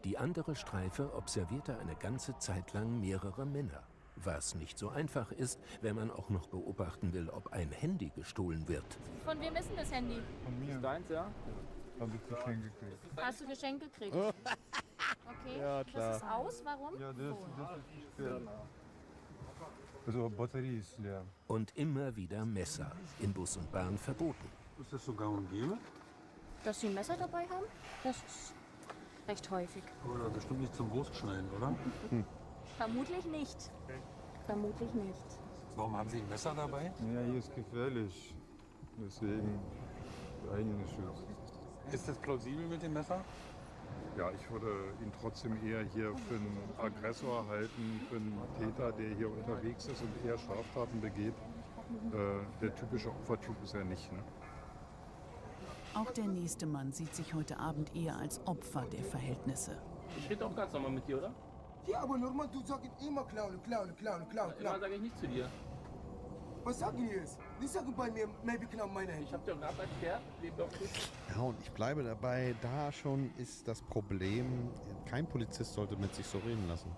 Die andere Streife observierte eine ganze Zeit lang mehrere Männer. Was nicht so einfach ist, wenn man auch noch beobachten will, ob ein Handy gestohlen wird. Von wem ist denn das Handy? Von mir. Deins, ja? Habe ich Geschenk gekriegt. Hast du Geschenk gekriegt? Okay. Ja, klar. Das ist aus, warum? Ja, das ist schwer. Also Batterie ist leer. Und immer wieder Messer, in Bus und Bahn verboten. Ist das sogar umgeben? Dass sie ein Messer dabei haben? Das ist recht häufig. Oder bestimmt nicht zum Brustschneiden, oder? Vermutlich nicht. Vermutlich nicht. Warum haben Sie ein Messer dabei? Ja, hier ist gefährlich. Deswegen eigene Schutz. Ist das plausibel mit dem Messer? Ja, ich würde ihn trotzdem eher hier für einen Aggressor halten, für einen Täter, der hier unterwegs ist und eher Straftaten begeht. Der typische Opfertyp ist er nicht. Ne? Auch der nächste Mann sieht sich heute Abend eher als Opfer der Verhältnisse. Ich rede auch ganz normal mit dir, oder? Ja, aber normal, du sagst immer klauen. Immer sage ich nicht zu dir. Was sagen die jetzt? Die sagen bei mir, maybe klauen meine Hände. Ich habe dir gerade erklärt, lebe doch gut. Ja, und ich bleibe dabei, da schon ist das Problem, kein Polizist sollte mit sich so reden lassen.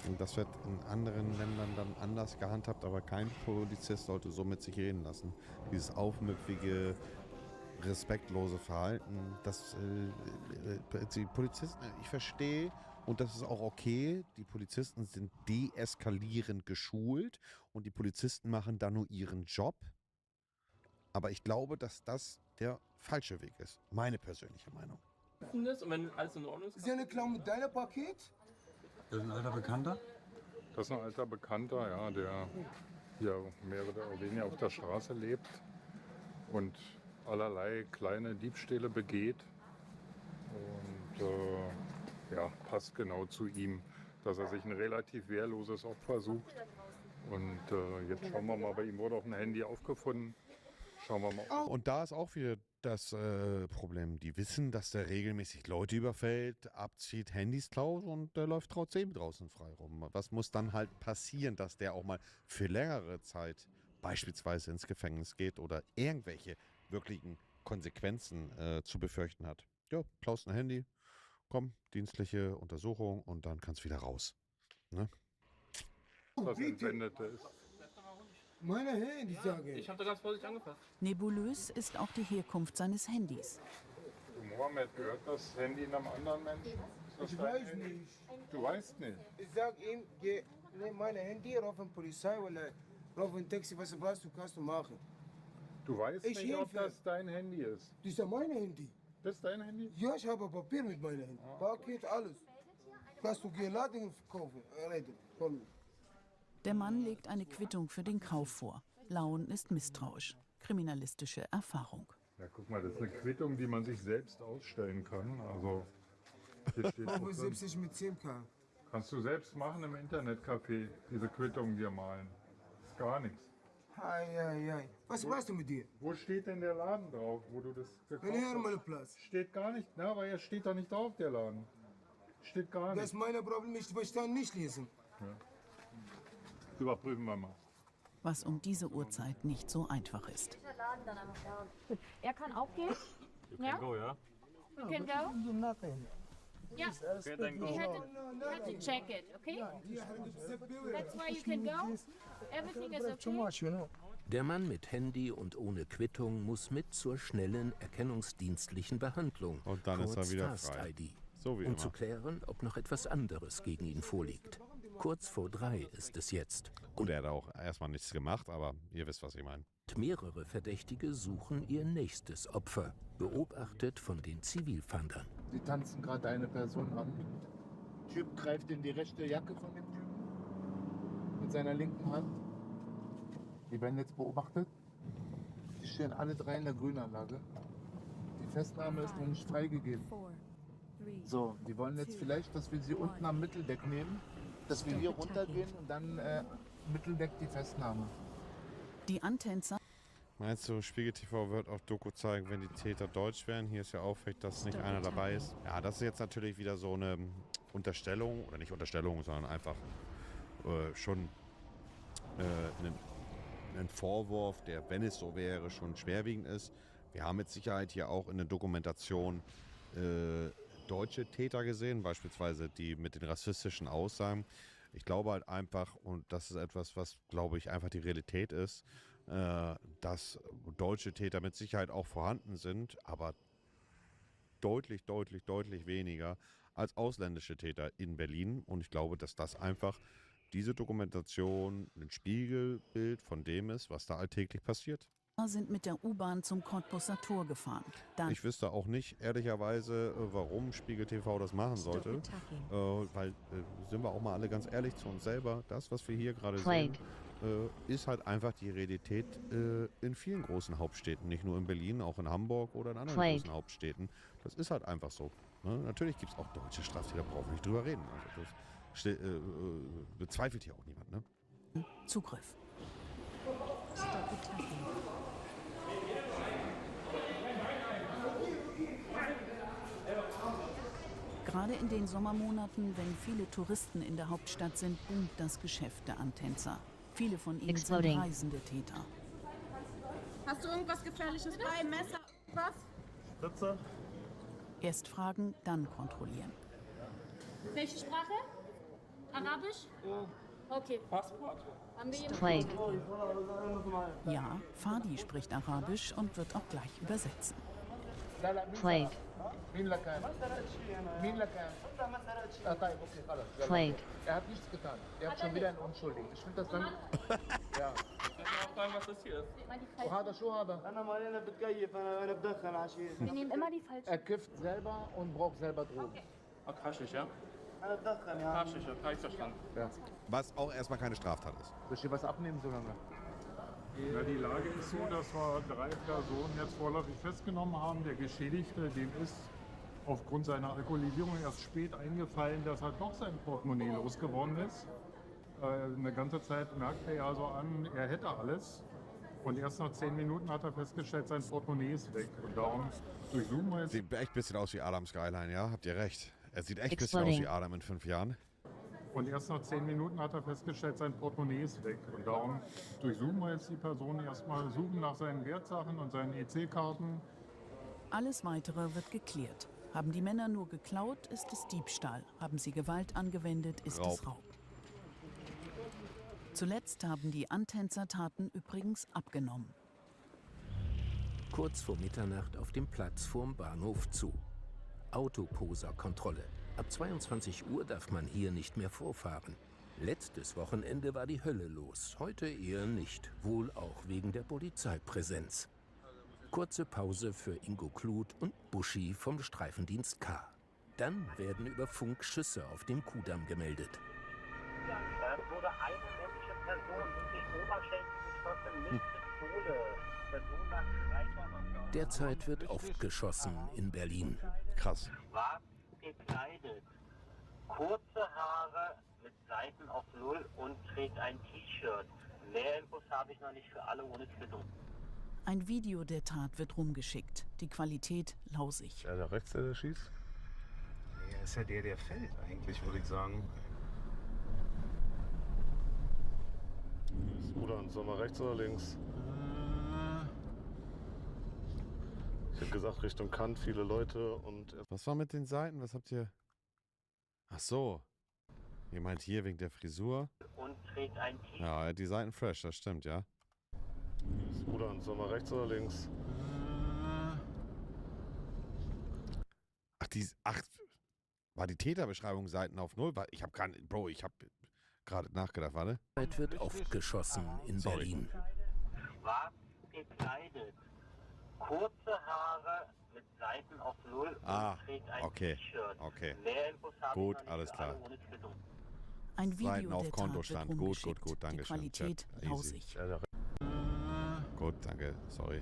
Und das wird in anderen Ländern dann anders gehandhabt, aber kein Polizist sollte so mit sich reden lassen. Dieses aufmüpfige, respektlose Verhalten, die Polizisten, ich verstehe, und das ist auch okay, die Polizisten sind deeskalierend geschult und die Polizisten machen da nur ihren Job. Aber ich glaube, dass das der falsche Weg ist. Meine persönliche Meinung. Und wenn alles in Ordnung ist? Ist ja eine Clown mit deinem Paket? Das ist ein alter Bekannter? Das ist ein alter Bekannter, ja, der hier mehr oder weniger auf der Straße lebt und allerlei kleine Diebstähle begeht. Und ja, passt genau zu ihm, dass er sich ein relativ wehrloses Opfer sucht. Und jetzt schauen wir mal, bei ihm wurde auch ein Handy aufgefunden. Schauen wir mal. Und da ist auch wieder das Problem. Die wissen, dass der regelmäßig Leute überfällt, abzieht, Handys klaut und der läuft trotzdem draußen frei rum. Was muss dann halt passieren, dass der auch mal für längere Zeit beispielsweise ins Gefängnis geht oder irgendwelche wirklichen Konsequenzen zu befürchten hat? Ja, klaust ein Handy, komm, dienstliche Untersuchung und dann kannst du wieder raus. Ne? Das Entsendete ist. Meine Handy, sage ich. Ich habe da ganz vorsichtig angefasst. Nebulös ist auch die Herkunft seines Handys. Mohammed, gehört das Handy einem anderen Menschen? Ich weiß nicht. Du weißt nicht? Ich sag ihm, geh, nimm mein Handy, ruf in Polizei oder ruf in Taxi, was du brauchst, du kannst du machen. Du weißt nicht, ob das dein Handy ist? Das ist ja mein Handy. Das ist dein Handy? Ja, ich habe Papier mit meinem Handy. Paket, alles. Kannst du geladen kaufen, reden. Der Mann legt eine Quittung für den Kauf vor. Laun ist misstrauisch. Kriminalistische Erfahrung. Ja, guck mal, das ist eine Quittung, die man sich selbst ausstellen kann. Also, hier steht Warum 70 mit 10K? Kannst du selbst machen im Internetcafé, diese Quittung dir malen. Ist gar nichts. Was brauchst du mit dir? Wo steht denn der Laden drauf, wo du das gekauft Ein hast? Hermalplatz. Steht gar nicht, na, weil er steht da nicht drauf, der Laden. Steht gar nicht. Das ist mein Problem, ich verstehe nicht lesen. Ja. Überprüfen wir mal. Was um diese Uhrzeit nicht so einfach ist. Er kann auch gehen. Ja? Go, ja? You can go. Do nothing. Yeah. Okay, then go. You had to check it, okay? That's why you can go. Everything is Too okay. much, you know. Der Mann mit Handy und ohne Quittung muss mit zur schnellen erkennungsdienstlichen Behandlung. Und dann ist er wieder Fast frei. ID. So wie Um immer. zu klären, ob noch etwas anderes gegen ihn vorliegt. Kurz vor 3 ist es jetzt. Gut, er hat auch erstmal nichts gemacht, aber ihr wisst, was ich meine. Mehrere Verdächtige suchen ihr nächstes Opfer, beobachtet von den Zivilfahndern. Die tanzen gerade eine Person an. Der Typ greift in die rechte Jacke von dem Typen mit seiner linken Hand. Die werden jetzt beobachtet. Die stehen alle 3 in der Grünanlage. Die Festnahme ist noch nicht freigegeben. So, die wollen jetzt vielleicht, dass wir sie unten am Mitteldeck nehmen, dass wir hier runtergehen und dann Mitteldeck die Festnahme. Die Antänzer. Meinst du, Spiegel TV wird auf Doku zeigen, wenn die Täter deutsch wären? Hier ist ja auffällig, dass nicht einer dabei ist. Ja, das ist jetzt natürlich wieder so eine Unterstellung, oder nicht Unterstellung, sondern einfach schon ein Vorwurf, der, wenn es so wäre, schon schwerwiegend ist. Wir haben mit Sicherheit hier auch in der Dokumentation deutsche Täter gesehen, beispielsweise die mit den rassistischen Aussagen. Ich glaube halt einfach, und das ist etwas, was, glaube ich, einfach die Realität ist, dass deutsche Täter mit Sicherheit auch vorhanden sind, aber deutlich weniger als ausländische Täter in Berlin. Und ich glaube, dass das einfach diese Dokumentation ein Spiegelbild von dem ist, was da alltäglich passiert. Sind mit der U-Bahn zum Cottbusser Tor gefahren. Dann Ich wüsste auch nicht, ehrlicherweise, warum Spiegel TV das machen sollte. Weil, sind wir auch mal alle ganz ehrlich zu uns selber, das, was wir hier gerade sehen, ist halt einfach die Realität in vielen großen Hauptstädten. Nicht nur in Berlin, auch in Hamburg oder in anderen großen Hauptstädten. Das ist halt einfach so. Ne? Natürlich gibt es auch deutsche Straftäter, brauchen wir nicht drüber reden. Also das bezweifelt hier auch niemand. Ne? Zugriff. Gerade in den Sommermonaten, wenn viele Touristen in der Hauptstadt sind, boomt das Geschäft der Antänzer. Viele von ihnen sind reisende Täter. Hast du irgendwas Gefährliches bei? Messer? Was? Spritze? Erst fragen, dann kontrollieren. Welche Sprache? Arabisch? Okay. Passport? Haben wir jemanden? Ja, Fadi spricht Arabisch und wird auch gleich übersetzen. Plague. Plague. Er hat nichts getan. Er hat schon wieder einen Unschuldigen. Ich finde das dann... Ja. Was ist hier? Wir nehmen immer die falschen. Er kifft selber und braucht selber Drogen. Haschisch, ja? Haschisch, habe ich verstanden. Ja. Was auch erstmal keine Straftat ist. Soll ich dir was abnehmen so lange? Ja, die Lage ist so, dass wir 3 Personen jetzt vorläufig festgenommen haben. Der Geschädigte, dem ist aufgrund seiner Alkoholisierung erst spät eingefallen, dass er doch sein Portemonnaie losgeworden ist. Eine ganze Zeit merkte er also an, er hätte alles. Und erst nach 10 Minuten hat er festgestellt, sein Portemonnaie ist weg. Und darum durchsuchen wir jetzt. Sieht echt ein bisschen aus wie Adam Skyline, ja? Habt ihr recht. Er sieht echt ein bisschen aus wie Adam in 5 Jahren. Und erst nach 10 Minuten hat er festgestellt, sein Portemonnaie ist weg. Und darum durchsuchen wir jetzt die Person erstmal, suchen nach seinen Wertsachen und seinen EC-Karten. Alles Weitere wird geklärt. Haben die Männer nur geklaut, ist es Diebstahl. Haben sie Gewalt angewendet, ist es Raub. Zuletzt haben die Antänzer Taten übrigens abgenommen. Kurz vor Mitternacht auf dem Platz vorm Bahnhof Zoo. Autoposerkontrolle. Ab 22 Uhr darf man hier nicht mehr vorfahren. Letztes Wochenende war die Hölle los, heute eher nicht, wohl auch wegen der Polizeipräsenz. Kurze Pause für Ingo Kluth und Buschi vom Streifendienst K. Dann werden über Funk Schüsse auf dem Kudamm gemeldet. Es wurde eine männliche Person in die Oberschenkel geschossen mit Pistole. Person lag Streifendienst. Derzeit wird oft geschossen in Berlin. Krass. Schwarz gekleidet, kurze Haare mit Seiten auf Null und trägt ein T-Shirt. Mehr Infos habe ich noch nicht für alle ohne Quittung. Ein Video der Tat wird rumgeschickt. Die Qualität lausig. Ja, der rechts, der schießt? Ja, ist ja der fällt eigentlich, würde ich sagen. Bruder, soll mal rechts oder links? Ich hätte gesagt Richtung Kant, viele Leute und... Was war mit den Seiten? Was habt ihr... Ach so. Ihr meint hier wegen der Frisur? Und trägt ein T-Shirt. Ja, die Seiten fresh, das stimmt, ja. Bruder, soll mal rechts oder links? Ach, war die Täterbeschreibung Seiten auf 0? Ich habe gerade nachgedacht, warte. Zeit wird oft geschossen in Berlin. Schwarz gekleidet. Kurze Haare mit Seiten auf 0 und trägt ein T-Shirt. Okay. Mehr Infos habe Gut, ich noch alles nicht für alle klar. ohne Quittung. Ein Video Seiten auf der Tat Kontostand. wird Gut, rumgeschickt. gut, danke Die schön. Qualität Chat, easy. lausig. Gut, danke, sorry.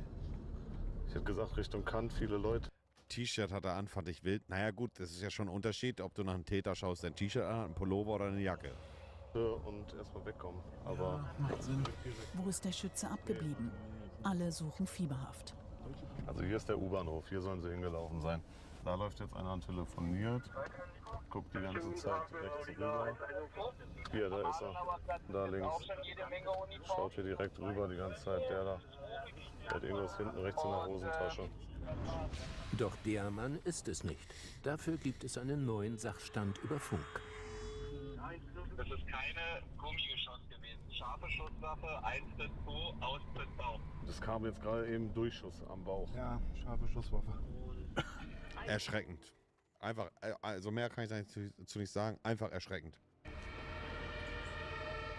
Ich hätte gesagt Richtung Kant, viele Leute. T-Shirt hat er an, fand ich wild. Naja gut, das ist ja schon ein Unterschied, ob du nach einem Täter schaust, der ein T-Shirt an, ein Pullover oder eine Jacke. Und erstmal wegkommen. Aber macht Sinn. Wo ist der Schütze abgeblieben? Alle suchen fieberhaft. Also hier ist der U-Bahnhof, hier sollen sie hingelaufen sein. Da läuft jetzt einer und telefoniert, guckt die ganze Zeit rechts rüber. Hier, da ist er, da links. Schaut hier direkt rüber die ganze Zeit, der da. Der hat irgendwas hinten rechts in der Hosentasche. Doch der Mann ist es nicht. Dafür gibt es einen neuen Sachstand über Funk. Das ist keine Gummigeschoss gewesen. Scharfe Schusswaffe, 1-2, Austritt Bauch. Das kam jetzt gerade eben Durchschuss am Bauch. Ja, scharfe Schusswaffe. Erschreckend. Einfach, also mehr kann ich dazu nicht sagen, einfach erschreckend.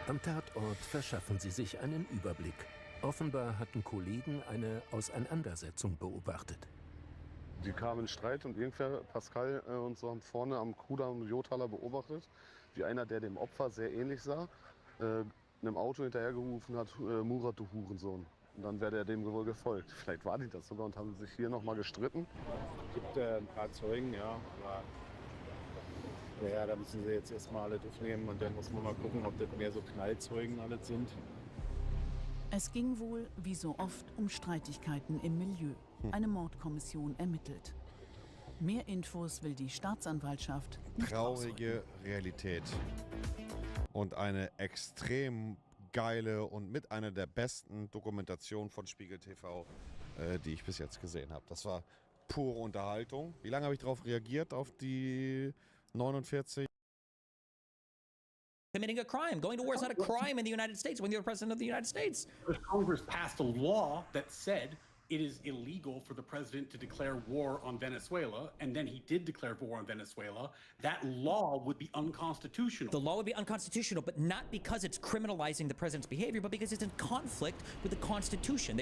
Am Tatort verschaffen sie sich einen Überblick. Offenbar hatten Kollegen eine Auseinandersetzung beobachtet. Die kamen in Streit und irgendwer, Pascal und so, haben vorne am Kudamm Jothaler beobachtet, wie einer, der dem Opfer sehr ähnlich sah, einem Auto hinterhergerufen hat, Murat, du Hurensohn. Und dann wäre der dem wohl gefolgt. Vielleicht war die das sogar und haben sich hier nochmal gestritten. Es gibt ein paar Zeugen, ja. Aber ja, da müssen sie jetzt erstmal alle durchnehmen und dann muss man mal gucken, ob das mehr so Knallzeugen alles sind. Es ging wohl, wie so oft, um Streitigkeiten im Milieu. Eine Mordkommission ermittelt. Mehr Infos will die Staatsanwaltschaft nicht Traurige Realität. Und eine extrem geile und mit einer der besten Dokumentationen von Spiegel TV, die ich bis jetzt gesehen habe. Das war pure Unterhaltung. Wie lange habe ich darauf reagiert, auf die 49? Committing a crime. Going to war is not a crime in the United States when you're president of the United States. Congress passed a law that said it is illegal for the president to declare war on Venezuela, and then he did declare war on Venezuela. That law would be unconstitutional. The law would be unconstitutional, but not because it's criminalizing the president's behavior, but because it's in conflict with the Constitution.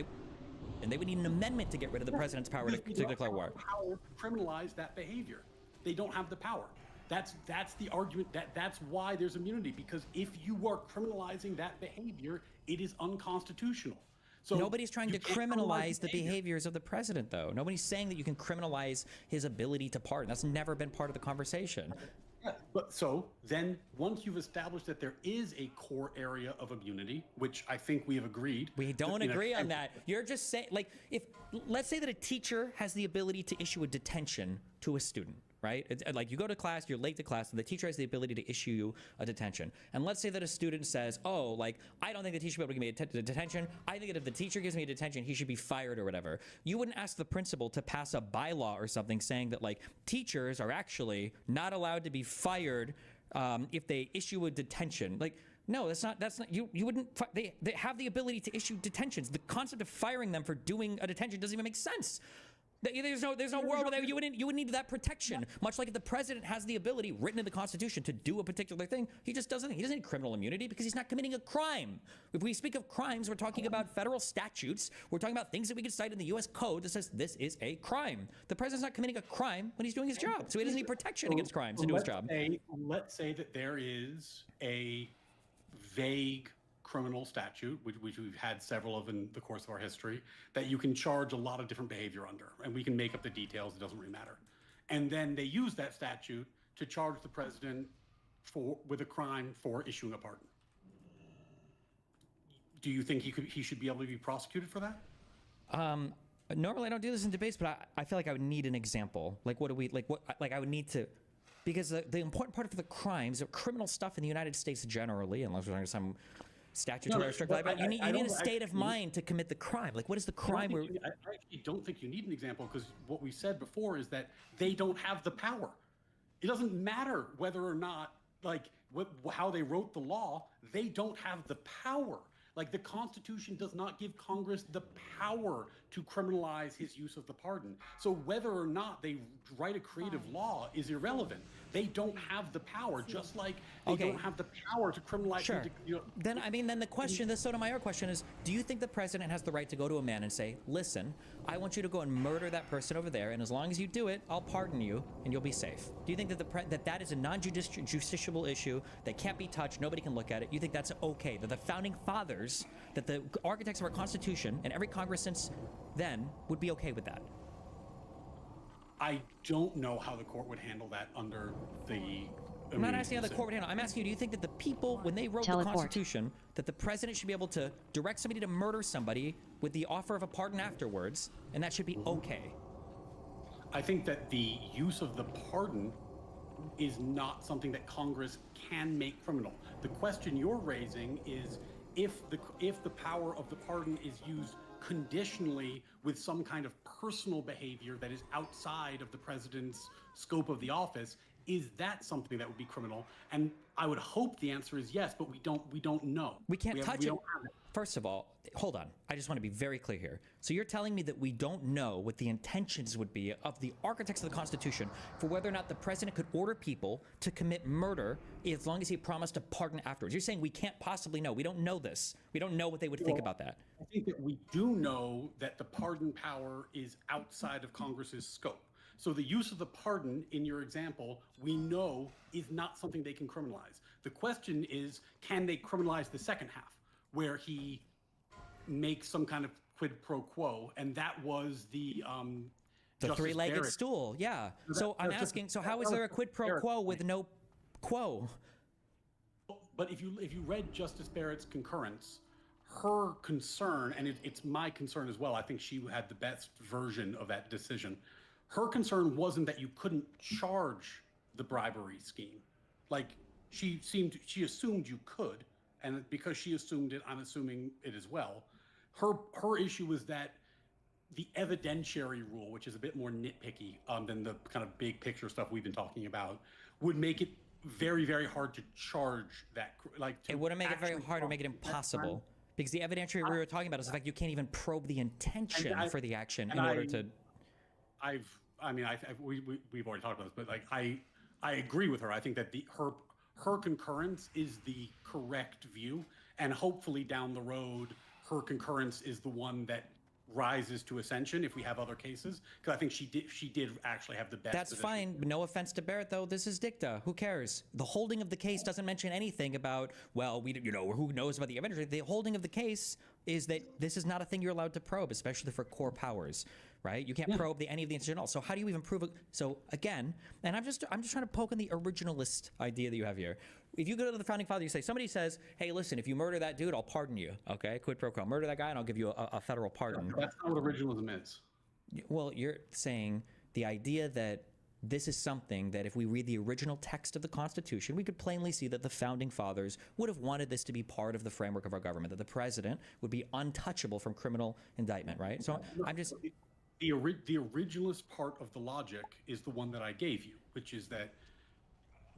And they would need an amendment to get rid of the president's power to declare war. Power to criminalize that behavior. They don't have the power. That's the argument. That's why there's immunity, because if you are criminalizing that behavior, it is unconstitutional. So nobody's trying to criminalize the behaviors of the president, though. Nobody's saying that you can criminalize his ability to pardon. That's never been part of the conversation. Yeah, but so then once you've established that there is a core area of immunity, which I think we have agreed. We don't agree on that. You're just saying, like, let's say that a teacher has the ability to issue a detention to a student. Right? It's like you go to class, you're late to class, and the teacher has the ability to issue you a detention. And let's say that a student says, oh, like, I don't think the teacher should be able to give me a detention. I think that if the teacher gives me a detention, he should be fired or whatever. You wouldn't ask the principal to pass a bylaw or something saying that, like, teachers are actually not allowed to be fired if they issue a detention. Like, no, that's not, you wouldn't, they have the ability to issue detentions. The concept of firing them for doing a detention doesn't even make sense. There's no world where you wouldn't need that protection. Much like if the president has the ability written in the Constitution to do a particular thing, he doesn't need criminal immunity because he's not committing a crime. If we speak of crimes, we're talking about federal statutes. We're talking about things that we can cite in the U.S. Code that says this is a crime. The president's not committing a crime when he's doing his job, so he doesn't need protection against crimes to do his job. Let's say that there is a vague criminal statute, which we've had several of in the course of our history, that you can charge a lot of different behavior under, and we can make up the details, it doesn't really matter. And then they use that statute to charge the president with a crime for issuing a pardon. do you think he should be able to be prosecuted for that? Normally I don't do this in debates, but I feel like I would need an example. Like I would need to, because the important part of the crimes, of criminal stuff in the United States generally, unless we're talking some statutory strict liability, you need a state of mind to commit the crime. Like, what is the crime? I actually don't think you need an example, because what we said before is that they don't have the power. It doesn't matter whether or not, like, how they wrote the law, they don't have the power. Like, the Constitution does not give Congress the power to criminalize his use of the pardon. So whether or not they write a creative law is irrelevant. They don't have the power, just like they don't have the power to criminalize. Sure. Then the question, the Sotomayor question is, do you think the president has the right to go to a man and say, listen, I want you to go and murder that person over there, and as long as you do it, I'll pardon you, and you'll be safe? Do you think that that is a non-justiciable issue that can't be touched, nobody can look at it? You think that's okay, that the founding fathers, that the architects of our Constitution, and every Congress since then would be okay with that? I don't know how the court would handle that under the... I'm not asking how the court would handle it. I'm asking you, do you think that the people, when they wrote the Constitution, that the president should be able to direct somebody to murder somebody with the offer of a pardon afterwards, and that should be okay? I think that the use of the pardon is not something that Congress can make criminal. The question you're raising is if the power of the pardon is used conditionally with some kind of personal behavior that is outside of the president's scope of the office, is that something that would be criminal? And I would hope the answer is yes, but we don't know. We can't touch it. First of all, hold on. I just want to be very clear here. So you're telling me that we don't know what the intentions would be of the architects of the Constitution for whether or not the president could order people to commit murder as long as he promised a pardon afterwards. You're saying we can't possibly know. We don't know this. We don't know what they would think about that. I think that we do know that the pardon power is outside of Congress's scope. So the use of the pardon in your example, we know is not something they can criminalize. The question is, can they criminalize the second half, where he makes some kind of quid pro quo? And that was the three-legged stool, yeah. So I'm asking, so how is there a quid pro quo with no quo? But if you read Justice Barrett's concurrence, her concern, and it's my concern as well, I think she had the best version of that decision. Her concern wasn't that you couldn't charge the bribery scheme. Like, she assumed you could, and because she assumed it, I'm assuming it as well. Her issue was that the evidentiary rule, which is a bit more nitpicky than the kind of big picture stuff we've been talking about, would make it very, very hard to charge that. Like, it wouldn't make it very hard or make it impossible. Because the evidentiary rule we were talking about is the fact you can't even probe the intention for the action in order to... We've already talked about this, but like I agree with her. I think that her concurrence is the correct view, and hopefully down the road, her concurrence is the one that rises to ascension if we have other cases. Because I think she did actually have the best. That's fine. No offense to Barrett, though. This is dicta. Who cares? The holding of the case doesn't mention anything about, well, who knows about the evidence. The holding of the case is that this is not a thing you're allowed to probe, especially for core powers. Right? You can't probe any of the institutional. So how do you even prove it? So again, and I'm just trying to poke in the originalist idea that you have here. If you go to the founding father, you say, somebody says, hey, listen, if you murder that dude, I'll pardon you. Okay, quid pro quo. Murder that guy and I'll give you a federal pardon. That's not what originalism is. Well, you're saying the idea that this is something that if we read the original text of the Constitution, we could plainly see that the founding fathers would have wanted this to be part of the framework of our government, that the president would be untouchable from criminal indictment, right? So I'm just... The originalist part of the logic is the one that I gave you, which is that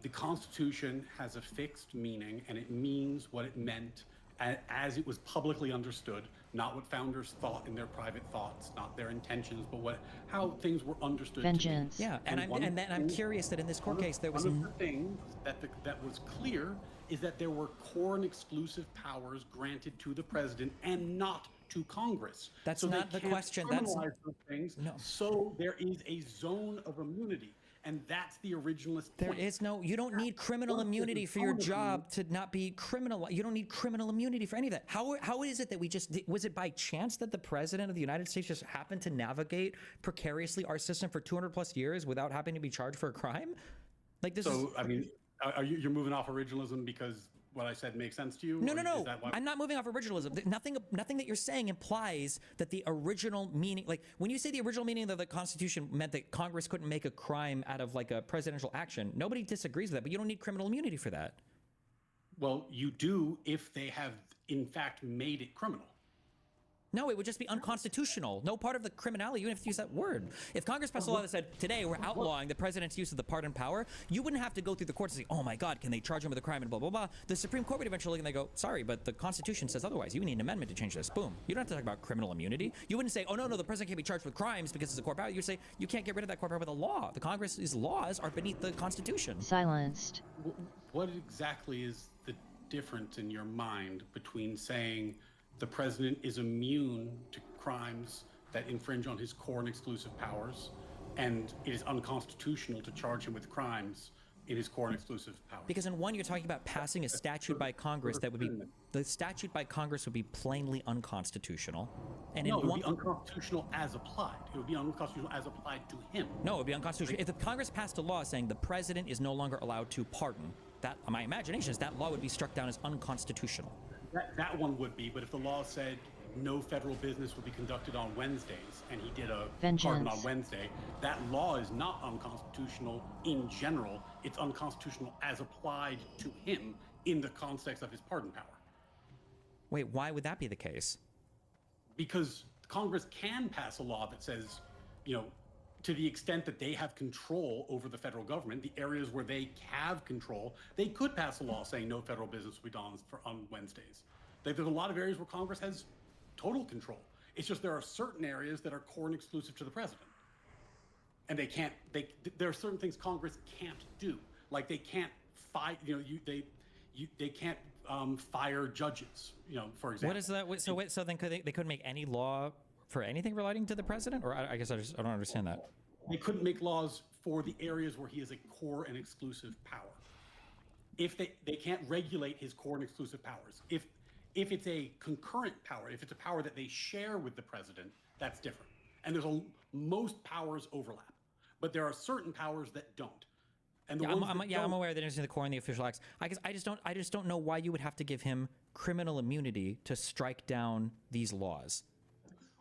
the Constitution has a fixed meaning, and it means what it meant as it was publicly understood, not what founders thought in their private thoughts, not their intentions, but how things were understood. Vengeance. Yeah, and I'm curious that in this court case there was... One of the things that was clear is that there were core and exclusive powers granted to the president and not to Congress. That's not the question. That's things. No. So there is a zone of immunity, and that's the originalist point. There is no. You don't need criminal immunity for your job to not be criminal. You don't need criminal immunity for any of that. How is it that we just was it by chance that the president of the United States just happened to navigate precariously our system for 200+ years without having to be charged for a crime? Like this. So I mean, you're moving off originalism because what I said makes sense to you? No, Or no, is no. that why- I'm not moving off originalism. Nothing that you're saying implies that the original meaning, like when you say the original meaning of the Constitution meant that Congress couldn't make a crime out of like a presidential action, nobody disagrees with that, but you don't need criminal immunity for that. Well, you do if they have in fact made it criminal. No, it would just be unconstitutional. No part of the criminality, you don't have to use that word. If Congress passed a law that said, today we're outlawing the president's use of the pardon power, you wouldn't have to go through the courts and say, oh my God, can they charge him with a crime and blah, blah, blah. The Supreme Court would eventually look and they go, sorry, but the Constitution says otherwise. You need an amendment to change this. Boom. You don't have to talk about criminal immunity. You wouldn't say, oh no, the president can't be charged with crimes because it's a court power. You say, you can't get rid of that court power with a law. The Congress's laws are beneath the Constitution. Silenced. What exactly is the difference in your mind between saying the president is immune to crimes that infringe on his core and exclusive powers, and it is unconstitutional to charge him with crimes in his core and exclusive powers? Because in one, you're talking about passing a statute by Congress that would be, the statute by Congress would be plainly unconstitutional. And No, in it one, would be unconstitutional as applied. It would be unconstitutional as applied to him. no, it would be unconstitutional. If the Congress passed a law saying the president is no longer allowed to pardon, that, my imagination is that law would be struck down as unconstitutional. That one would be, but if the law said no federal business will be conducted on Wednesdays, and he did a pardon on Wednesday, that law is not unconstitutional in general. It's unconstitutional as applied to him in the context of his pardon power. Wait, why would that be the case? Because Congress can pass a law that says, to the extent that they have control over the federal government, the areas where they have control, they could pass a law saying no federal business will be done on Wednesdays. There's a lot of areas where Congress has total control. It's just there are certain areas that are core and exclusive to the president. And there are certain things Congress can't do. Like they can't they can't fire judges, for example. What is that? So then they couldn't make any law for anything relating to the president? Or I guess I don't understand that. They couldn't make laws for the areas where he is a core and exclusive power. If they can't regulate his core and exclusive powers. If it's a concurrent power, if it's a power that they share with the president, that's different. And most powers overlap, but there are certain powers that don't. And I'm aware that it's in the core and the official acts. I guess I just don't know why you would have to give him criminal immunity to strike down these laws.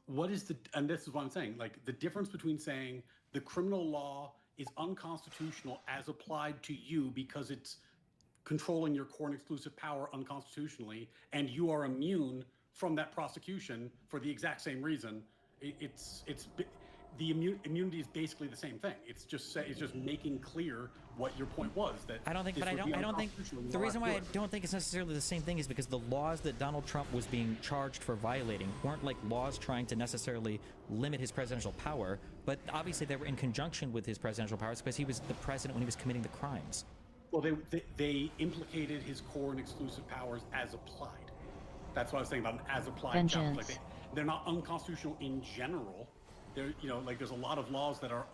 And this is what I'm saying, like the difference between saying the criminal law is unconstitutional as applied to you because it's controlling your core and exclusive power unconstitutionally, and you are immune from that prosecution for the exact same reason. The immunity is basically the same thing. It's just making clear what your point was. That I don't think the reason why I don't think it's necessarily the same thing is because the laws that Donald Trump was being charged for violating weren't like laws trying to necessarily limit his presidential power, but obviously they were in conjunction with his presidential powers because he was the president when he was committing the crimes. Well, they implicated his core and exclusive powers as applied. That's what I was saying about an as applied challenge. Like they're not unconstitutional in general. There's a lot of laws that are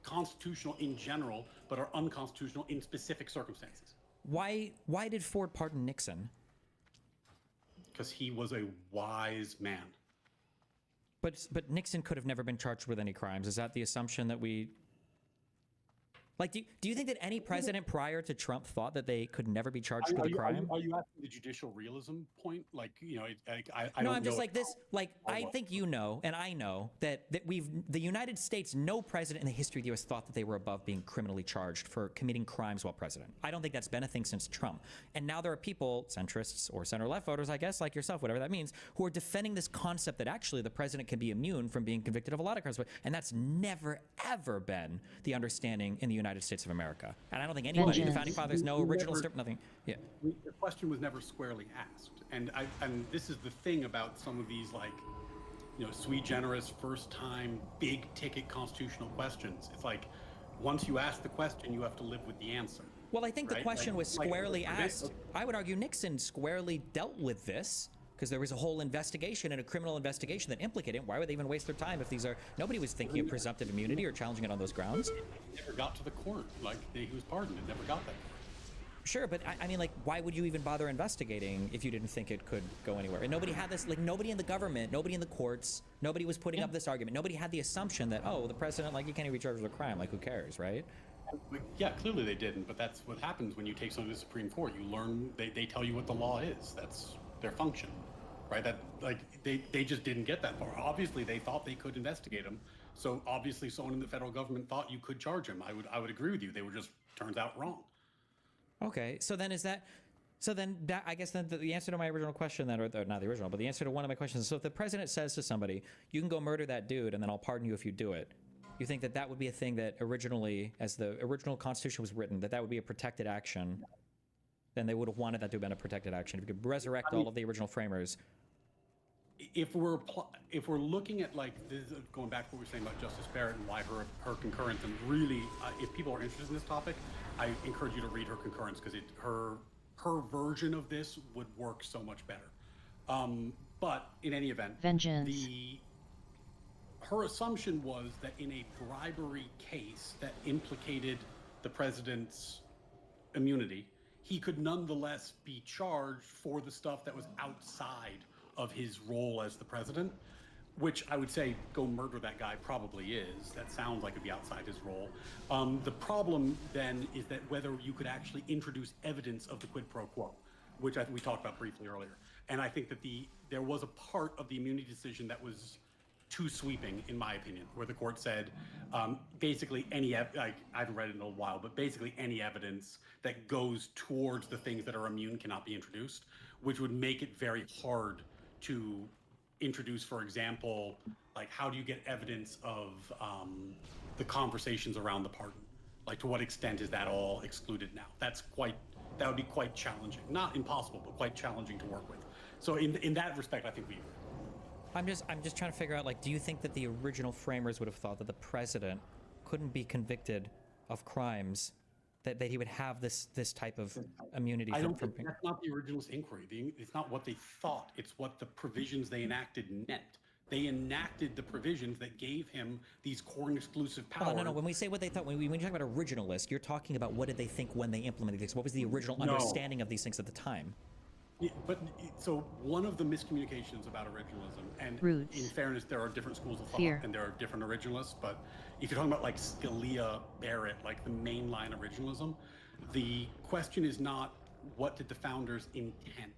constitutional in general, but are unconstitutional in specific circumstances. Why did Ford pardon Nixon? Because he was a wise man. But Nixon could have never been charged with any crimes. Is that the assumption that we... Like, do you think that any president prior to Trump thought that they could never be charged with a crime? Are you asking the judicial realism point? Like, I no, don't I'm just know like this. Like, I think and I know that the United States, no president in the history of the U.S. thought that they were above being criminally charged for committing crimes while president. I don't think that's been a thing since Trump. And now there are people, centrists or center-left voters, I guess, like yourself, whatever that means, who are defending this concept that actually the president can be immune from being convicted of a lot of crimes. And that's never, ever been the understanding in the United States of America. And I don't think anybody, the founding fathers, no original script, nothing. Yeah. The question was never squarely asked. And this is the thing about some of these, like, sui generis, first time, big ticket constitutional questions. It's like, once you ask the question, you have to live with the answer. Well, I think the question was squarely asked. I would argue Nixon squarely dealt with this, because there was a whole investigation and a criminal investigation that implicated him. Why would they even waste their time if nobody was thinking of presumptive immunity or challenging it on those grounds? It never got to the court. Like, he was pardoned. It never got that. Sure, but I mean, like, why would you even bother investigating if you didn't think it could go anywhere? And nobody had this, like, nobody in the government, nobody in the courts, nobody was putting up this argument. Nobody had the assumption that, oh, the president, like, you can't even be charged with a crime. Like, who cares, right? Yeah, clearly they didn't, but that's what happens when you take something to the Supreme Court. You learn, they tell you what the law is. That's their function, right? That, like, they just didn't get that far. Obviously, they thought they could investigate him. So obviously someone in the federal government thought you could charge him. I would agree with you. They were just, turns out, wrong. Okay, so then I guess then the answer to my original question then, or not the original, but the answer to one of my questions is, so if the president says to somebody, you can go murder that dude and then I'll pardon you if you do it, you think that that would be a thing that originally, as the original Constitution was written, that would be a protected action? Then they would have wanted that to have been a protected action. If you could resurrect all of the original framers. If we're looking at, like, this, going back to what we were saying about Justice Barrett and why her concurrence, and really, if people are interested in this topic, I encourage you to read her concurrence, because her version of this would work so much better. But in any event, her assumption was that in a bribery case that implicated the president's immunity, he could nonetheless be charged for the stuff that was outside of his role as the president, which I would say go murder that guy probably is. That sounds like it'd be outside his role. The problem then is that whether you could actually introduce evidence of the quid pro quo, which we talked about briefly earlier. And I think that there was a part of the immunity decision that was too sweeping, in my opinion, where the court said basically I haven't read it in a while, but basically any evidence that goes towards the things that are immune cannot be introduced, which would make it very hard to introduce, for example, like, how do you get evidence of the conversations around the pardon? Like, to what extent is that all excluded now? That would be quite challenging. Not impossible, but quite challenging to work with. So in that respect, I think we agree. I'm just trying to figure out, like, do you think that the original framers would have thought that the president couldn't be convicted of crimes, that he would have this type of immunity? I don't think that's not the originalist inquiry. It's not what they thought. It's what the provisions they enacted meant. They enacted the provisions that gave him these core and exclusive powers. No. When we say what they thought, when you talk about originalist, you're talking about what did they think when they implemented these? What was the original understanding of these things at the time? Yeah, but so one of the miscommunications about originalism, and in fairness, there are different schools of thought and there are different originalists, but if you're talking about like Scalia, Barrett, like the mainline originalism, the question is not what did the founders intend.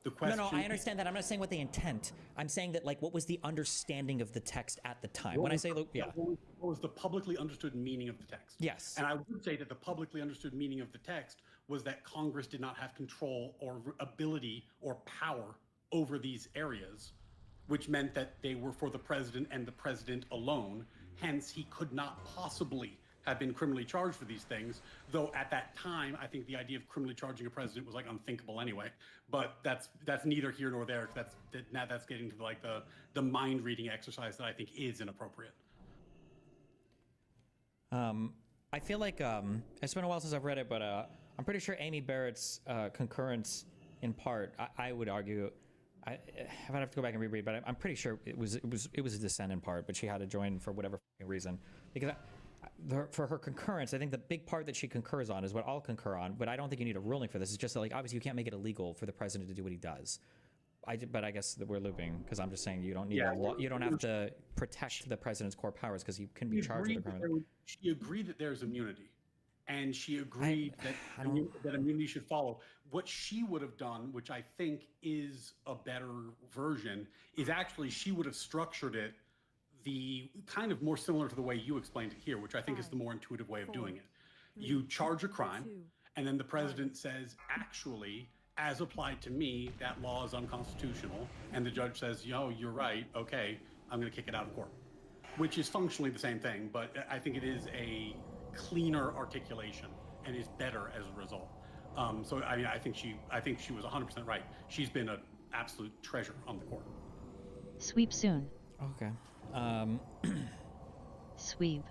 The question No, I understand that. I'm not saying what they intend. I'm saying that, like, what was the understanding of the text at the time? When I say, what was the publicly understood meaning of the text? Yes. And I would say that the publicly understood meaning of the text was that Congress did not have control or ability or power over these areas, which meant that they were for the president and the president alone. Hence, he could not possibly have been criminally charged for these things, though at that time, I think the idea of criminally charging a president was like unthinkable anyway. But that's neither here nor there. That's getting to like the mind reading exercise that I think is inappropriate. I feel like it's been a while since I've read it, but I'm pretty sure Amy Barrett's concurrence, in part, I would argue, I might have to go back and reread, but I'm pretty sure it was a dissent in part, but she had to join for whatever reason, because for her concurrence, I think the big part that she concurs on is what I'll concur on, but I don't think you need a ruling for this. It's just that, like, obviously you can't make it illegal for the president to do what he does. But I guess that we're looping, because I'm just saying you don't need a law. You don't have to protect the president's core powers because he can be charged with a crime. She agreed that there's immunity, and she agreed that immunity should follow. What she would have done, which I think is a better version, is actually she would have structured it the kind of more similar to the way you explained it here, which I think is the more intuitive way of doing it. You charge a crime, and then the president says, actually, as applied to me, that law is unconstitutional. And the judge says, yo, you're right. Okay, I'm going to kick it out of court, which is functionally the same thing. But I think it is a cleaner articulation and is better as a result. So I mean, I think she was 100% right. She's been an absolute treasure on the court. Sweep soon. Okay. Sweep.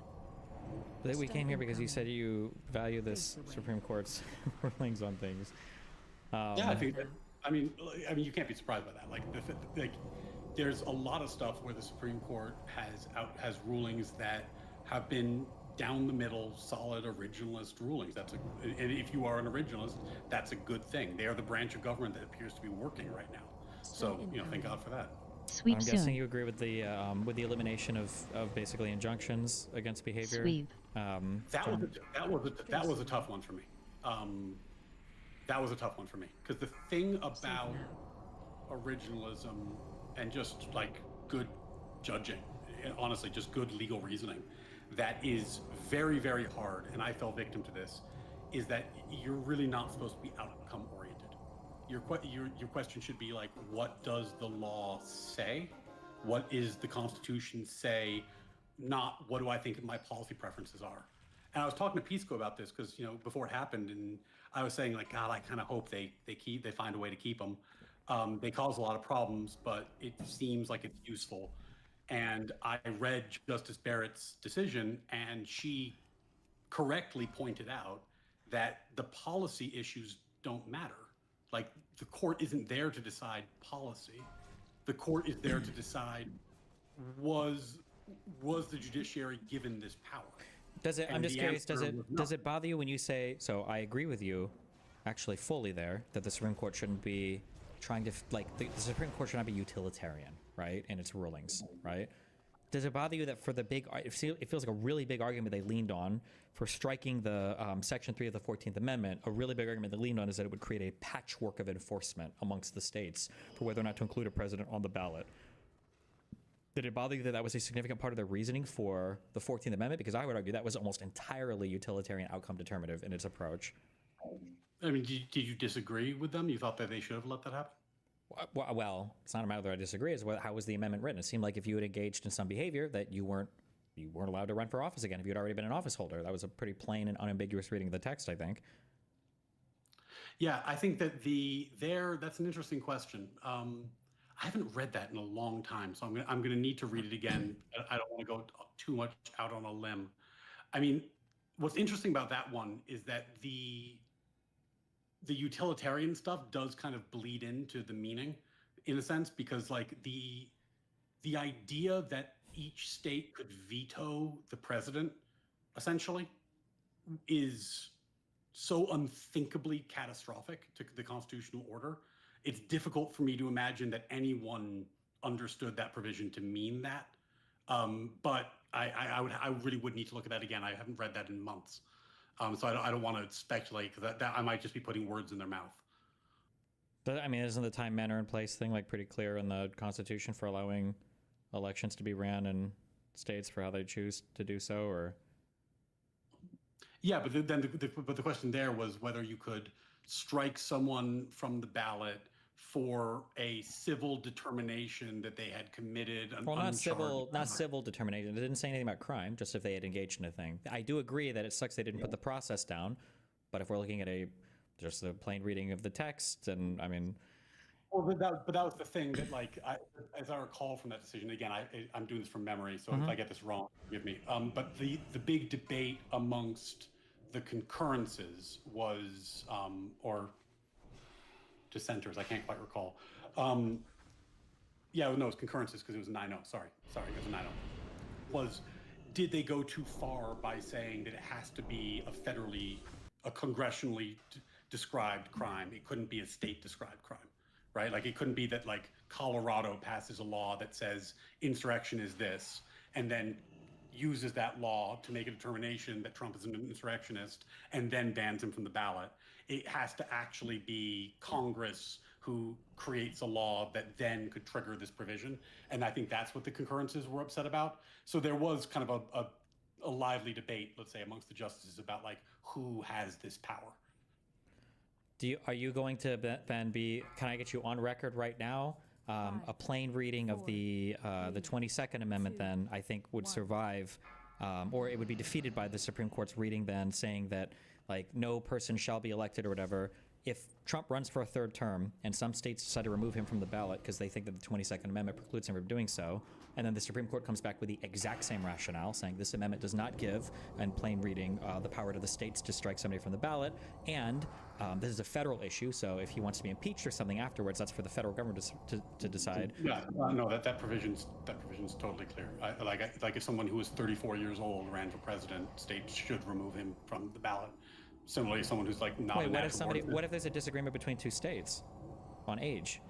We came here because you said you value this Supreme Court's rulings on things. Yeah, I think. I mean, you can't be surprised by that. Like, there's a lot of stuff where the Supreme Court has rulings that have been down the middle, solid originalist rulings. And if you are an originalist, that's a good thing. They are the branch of government that appears to be working right now. So, thank God for that. I'm guessing you agree with the elimination of basically injunctions against behavior. Sweep. That was a tough one for me. That was a tough one for me because the thing about originalism and just like good judging, honestly, just good legal reasoning, that is very, very hard, and I fell victim to this, is that you're really not supposed to be outcome oriented. Your question should be like, what does the law say? What is the Constitution say? Not what do I think my policy preferences are. And I was talking to Pisco about this because, you know, before it happened, and I was saying like, God, I kind of hope they find a way to keep them. They cause a lot of problems, but it seems like it's useful. And I read Justice Barrett's decision, and she correctly pointed out that the policy issues don't matter. Like, the court isn't there to decide policy. The court is there to decide, was the judiciary given this power? Does it? And I'm just the curious. answer was no. Does it bother you when you say? So I agree with you, actually fully there, that the Supreme Court shouldn't be trying to the Supreme Court should not be utilitarian, right, in its rulings, right? Does it bother you that for the big, it feels like a really big argument they leaned on for striking the Section 3 of the 14th Amendment? A really big argument they leaned on is that it would create a patchwork of enforcement amongst the states for whether or not to include a president on the ballot. Did it bother you that that was a significant part of their reasoning for the 14th Amendment? Because I would argue that was almost entirely utilitarian outcome determinative in its approach. I mean, did you disagree with them? You thought that they should have let that happen? Well, it's not a matter that I disagree. It's how was the amendment written? It seemed like if you had engaged in some behavior that you weren't allowed to run for office again if you had already been an office holder. That was a pretty plain and unambiguous reading of the text, I think. Yeah, I think that that's an interesting question. I haven't read that in a long time, so I'm gonna need to read it again. I don't want to go too much out on a limb. I mean, what's interesting about that one is that the utilitarian stuff does kind of bleed into the meaning, in a sense, because like the idea that each state could veto the president, essentially, is so unthinkably catastrophic to the constitutional order. It's difficult for me to imagine that anyone understood that provision to mean that. But I really would need to look at that again. I haven't read that in months. So I don't want to speculate, because that I might just be putting words in their mouth. But I mean, isn't the time, manner, and place thing like pretty clear in the Constitution for allowing elections to be ran in states for how they choose to do so? Or yeah, but then the question there was whether you could strike someone from the ballot for a civil determination that they had committed an not civil determination. It didn't say anything about crime, just if they had engaged in a thing. I do agree that it sucks they didn't put the process down, but if we're looking at just the plain reading of the text, and I mean, well, but that was the thing that, like, as I recall from that decision, again, I'm doing this from memory, so if I get this wrong, forgive me. But the big debate amongst the concurrences was, or dissenters, I can't quite recall. Yeah, no, it was concurrences because it was 9-0. Sorry, it was 9-0. Was, did they go too far by saying that it has to be a congressionally described crime? It couldn't be a state described crime, right? Like, it couldn't be that, like, Colorado passes a law that says insurrection is this, and then uses that law to make a determination that Trump is an insurrectionist and then bans him from the ballot. It has to actually be Congress who creates a law that then could trigger this provision. And I think that's what the concurrences were upset about. So there was kind of a lively debate, let's say, amongst the justices about, like, who has this power. Are you going to then can I get you on record right now? A plain reading of the 22nd Amendment then, I think, would survive, or it would be defeated by the Supreme Court's reading then, saying that, like, no person shall be elected or whatever. If Trump runs for a third term and some states decide to remove him from the ballot because they think that the 22nd Amendment precludes him from doing so, and then the Supreme Court comes back with the exact same rationale, saying this amendment does not give, in plain reading, the power to the states to strike somebody from the ballot, and this is a federal issue, so if he wants to be impeached or something afterwards, that's for the federal government to decide. Yeah, no, that provision's totally clear. Like if someone who is 34 years old ran for president, states should remove him from the ballot. Similarly, someone who's like not. Wait, what if there's a disagreement between two states on age?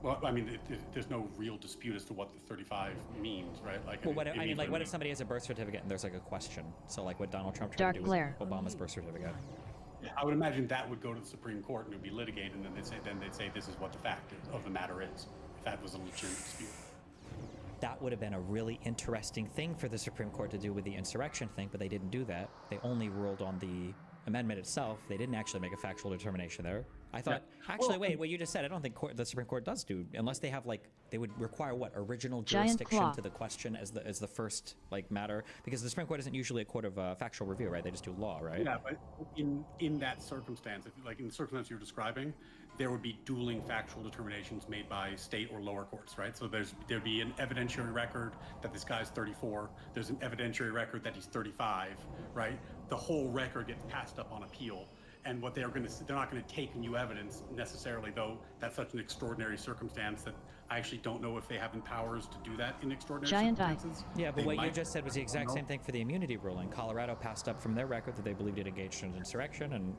Well, I mean, there's no real dispute as to what the 35 means, right? Like, well, what if somebody has a birth certificate and there's like a question? So like what Donald Trump tried Dark to do glare. with Obama's birth certificate. I would imagine that would go to the Supreme Court and it would be litigated, and then they'd say this is what the fact of the matter is, if that was a legitimate dispute. That would have been a really interesting thing for the Supreme Court to do with the insurrection thing, but they didn't do that. They only ruled on the amendment itself. They didn't actually make a factual determination there. I thought, wait, what you just said, I don't think the Supreme Court does do, unless they have they would require what, original jurisdiction to the question as the first matter, because the Supreme Court isn't usually a court of factual review, right? They just do law, right? Yeah, but in that circumstance, in the circumstance you're describing, there would be dueling factual determinations made by state or lower courts, right? So there'd be an evidentiary record that this guy's 34. There's an evidentiary record that he's 35, right? The whole record gets passed up on appeal. And what they're not going to take new evidence necessarily, though that's such an extraordinary circumstance that I actually don't know if they have the powers to do that in extraordinary circumstances. Yeah, but what you just said was the exact same thing for the immunity ruling. Colorado passed up from their record that they believed it engaged in insurrection, and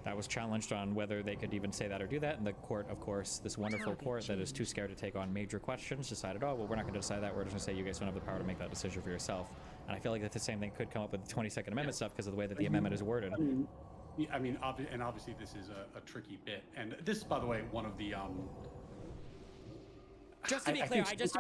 that was challenged on whether they could even say that or do that. And the court, of course, this wonderful court that is too scared to take on major questions, decided, oh, well, we're not going to decide that. We're just going to say you guys don't have the power to make that decision for yourself. And I feel like that the same thing could come up with the 22nd Amendment stuff because of the way that the amendment is worded. I mean, obviously this is a tricky bit, and this is, by the way, one of the. Just to be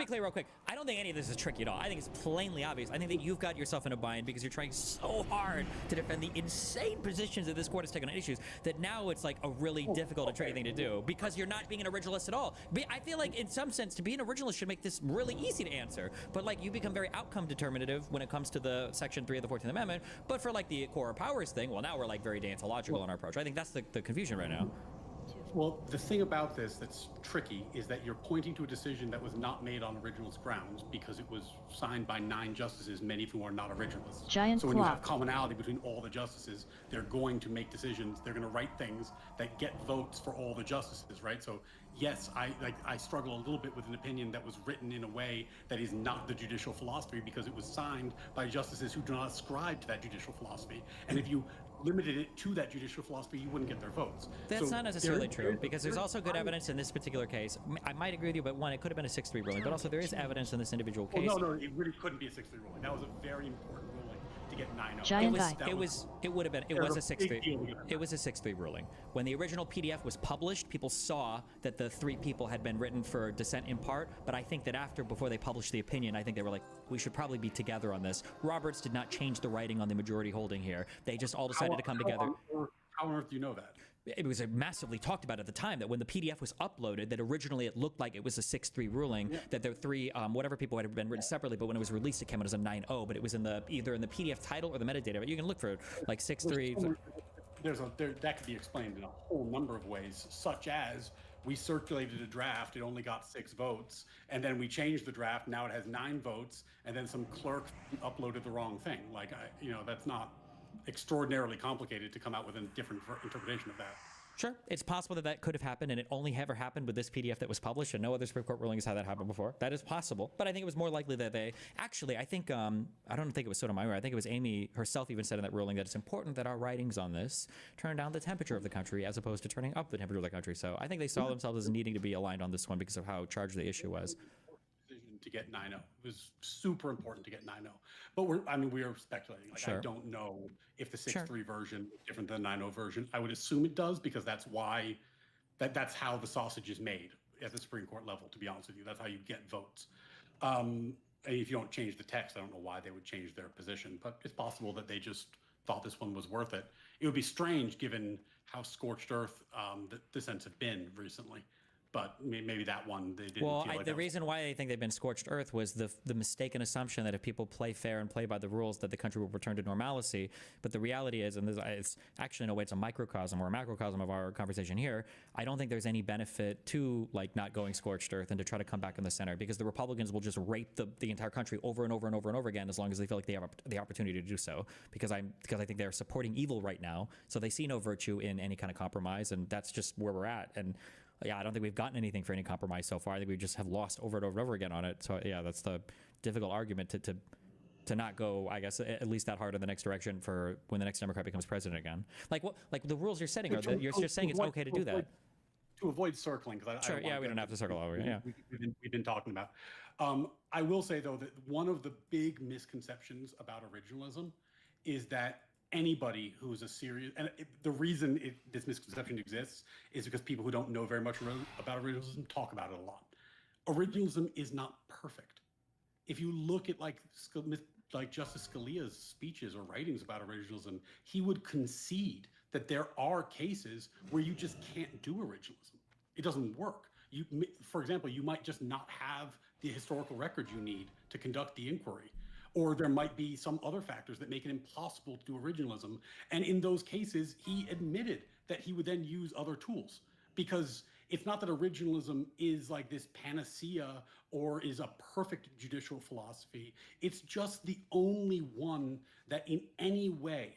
clear, real quick, I don't think any of this is tricky at all. I think it's plainly obvious. I think that you've got yourself in a bind because you're trying so hard to defend the insane positions that this court has taken on issues that now it's like a really difficult and tricky thing to do because you're not being an originalist at all. I feel like in some sense to be an originalist should make this really easy to answer, but you become very outcome determinative when it comes to the Section 3 of the 14th Amendment. But for the core powers thing, well, now we're very deontological in our approach. I think that's the confusion right now. Well, the thing about this that's tricky is that you're pointing to a decision that was not made on originalist grounds because it was signed by 9 justices, many of whom are not originalists. So when you have commonality between all the justices, they're going to make decisions, they're going to write things that get votes for all the justices, right? So yes, I struggle a little bit with an opinion that was written in a way that is not the judicial philosophy because it was signed by justices who do not ascribe to that judicial philosophy. And if you limited it to that judicial philosophy, you wouldn't get their votes. That's not necessarily true, because there's also good evidence in this particular case. I might agree with you, but one, it could have been a 6-3 ruling, but also there is evidence in this individual case. Well, no, it really couldn't be a 6-3 ruling. That was a very important ruling to get 9-0. It was a 6-3. It was a 6-3 ruling. When the original PDF was published, people saw that the 3 people had been written for dissent in part, but I think that before they published the opinion, I think they were like, we should probably be together on this. Roberts did not change the writing on the majority holding here. They just all decided to come together. How on earth do you know that? It was massively talked about at the time that when the PDF was uploaded, that originally it looked like it was a 6-3 ruling, that there were 3, whatever people had been written separately, but when it was released, it came out as a 9-0, but it was either in the PDF title or the metadata, but you can look for 6-3. That could be explained in a whole number of ways, such as we circulated a draft, it only got 6 votes, and then we changed the draft, now it has 9 votes, and then some clerk uploaded the wrong thing. That's not extraordinarily complicated to come out with a different interpretation of that. Sure, it's possible that could have happened, and it only ever happened with this PDF that was published, and no other Supreme Court ruling has had that happen before. That is possible, but I think it was more likely that they actually. I think I don't think it was Sotomayor. I think it was Amy herself even said in that ruling that it's important that our writings on this turn down the temperature of the country as opposed to turning up the temperature of the country. So I think they saw themselves as needing to be aligned on this one because of how charged the issue was. To get 9-0. It was super important to get 9-0. But we are speculating. Sure. I don't know if the 6-3 version is different than the 9-0 version. I would assume it does because that's how the sausage is made at the Supreme Court level, to be honest with you. That's how you get votes. And if you don't change the text, I don't know why they would change their position, but it's possible that they just thought this one was worth it. It would be strange given how scorched earth the dissents have been recently. But maybe that one they didn't. Well, feel like the reason why they think they've been scorched earth was the mistaken assumption that if people play fair and play by the rules, that the country will return to normalcy. But the reality is, and it's actually in a way it's a microcosm or a macrocosm of our conversation here. I don't think there's any benefit to not going scorched earth and to try to come back in the center because the Republicans will just rape the entire country over and over and over and over again as long as they feel like they have the opportunity to do so. Because I think they're supporting evil right now, so they see no virtue in any kind of compromise, and that's just where we're at. And yeah, I don't think we've gotten anything for any compromise so far. I think we just have lost over and over and over again on it. So yeah, that's the difficult argument to not go, I guess, at least that hard in the next direction for when the next Democrat becomes president again. Like the rules you're setting you're just saying it's okay to do that. to avoid circling, because Sure, yeah, we don't have to circle over. Yeah. We've been talking about. I will say, though, that one of the big misconceptions about originalism is that anybody who's a serious, and the reason this misconception exists is because people who don't know very much about originalism talk about it a lot. Originalism is not perfect. If you look at like Justice Scalia's speeches or writings about originalism, he would concede that there are cases where you just can't do originalism. It doesn't work. For example, you might just not have the historical record you need to conduct the inquiry, or there might be some other factors that make it impossible to do originalism. And in those cases, he admitted that he would then use other tools, because it's not that originalism is like this panacea or is a perfect judicial philosophy. It's just the only one that in any way,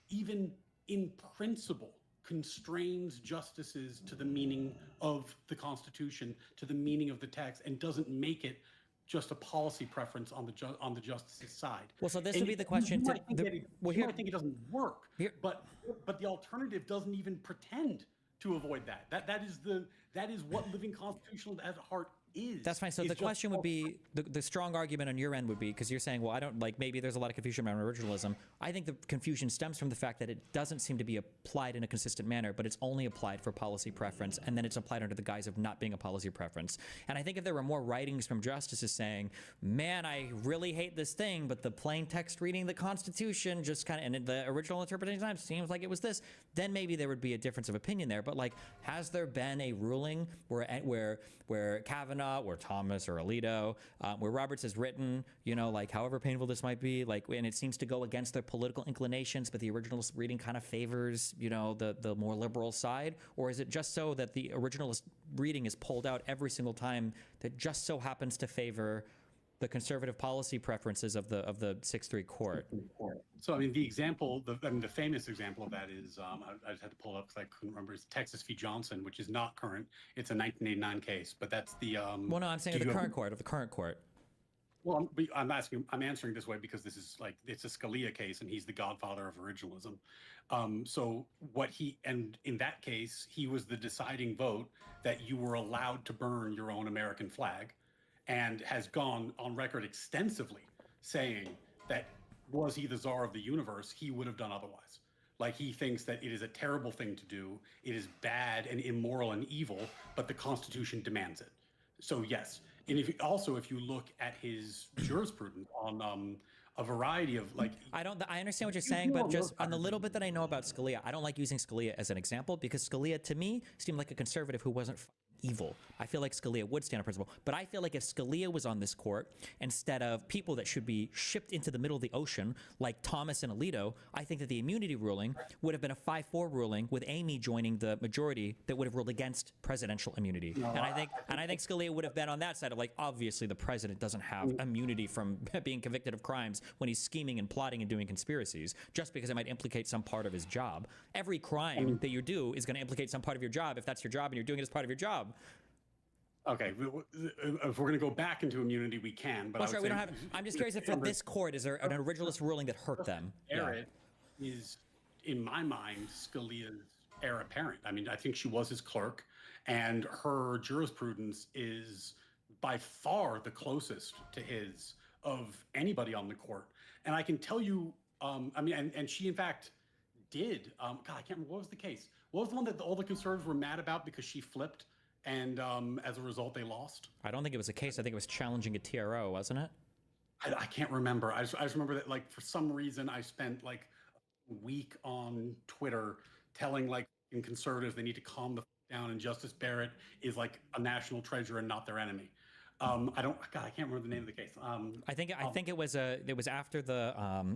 even in principle, constrains justices to the meaning of the Constitution, to the meaning of the text, and doesn't make it just a policy preference on the justice's side. Well, so this would be the question. You might think it doesn't work, but the alternative doesn't even pretend to avoid that. That is what living constitutional at heart is. That's fine. So the question would be, the strong argument on your end would be, because you're saying, well, I don't like, maybe there's a lot of confusion around originalism. I think the confusion stems from the fact that it doesn't seem to be applied in a consistent manner, but it's only applied for policy preference, and then it's applied under the guise of not being a policy preference. And I think if there were more writings from justices saying, man, I really hate this thing, but the plain text reading the Constitution just kind of, and the original interpretation times seems like it was this, then maybe there would be a difference of opinion there. But like, has there been a ruling where Kavanaugh or Thomas or Alito, where Roberts has written, like however painful this might be, like, and it seems to go against their political inclinations, but the originalist reading kind of favors, the more liberal side? Or is it just so that the originalist reading is pulled out every single time that just so happens to favor the conservative policy preferences of the 6-3 court? So, I mean, the famous example of that is, I just had to pull it up because I couldn't remember, it's Texas v. Johnson, which is not current. It's a 1989 case, but that's the... well, no, I'm saying of the current court. Well, I'm answering this way because this is like, it's a Scalia case and he's the godfather of originalism. And in that case, he was the deciding vote that you were allowed to burn your own American flag, and has gone on record extensively saying that was he the czar of the universe, he would have done otherwise. Like, he thinks that it is a terrible thing to do, it is bad and immoral and evil, but the Constitution demands it. So yes, and if you look at his jurisprudence on a variety of, like... I understand what you're saying, but just on the little bit that I know about Scalia, I don't like using Scalia as an example, because Scalia, to me, seemed like a conservative who wasn't evil. I feel like Scalia would stand on principle, but I feel like if Scalia was on this court, instead of people that should be shipped into the middle of the ocean, like Thomas and Alito, I think that the immunity ruling would have been a 5-4 ruling with Amy joining the majority that would have ruled against presidential immunity. No, and I think Scalia would have been on that side of, like, obviously the president doesn't have immunity from being convicted of crimes when he's scheming and plotting and doing conspiracies, just because it might implicate some part of his job. Every crime that you do is going to implicate some part of your job if that's your job and you're doing it as part of your job. Okay, if we're going to go back into immunity, we can. But we don't have. I'm just curious if for this court, is there an originalist ruling that hurt them? Barrett is, in my mind, Scalia's heir apparent. I mean, I think she was his clerk, and her jurisprudence is by far the closest to his of anybody on the court. And I can tell you, and she in fact did. God, I can't remember, what was the case? What was the one that all the conservatives were mad about because she flipped? And as a result, they lost. I don't think it was a case. I think it was challenging a TRO, wasn't it? I can't remember. I just remember that, like, for some reason, I spent like a week on Twitter telling like conservatives they need to calm the down, and Justice Barrett is like a national treasure and not their enemy. I can't remember the name of the case. I think it was after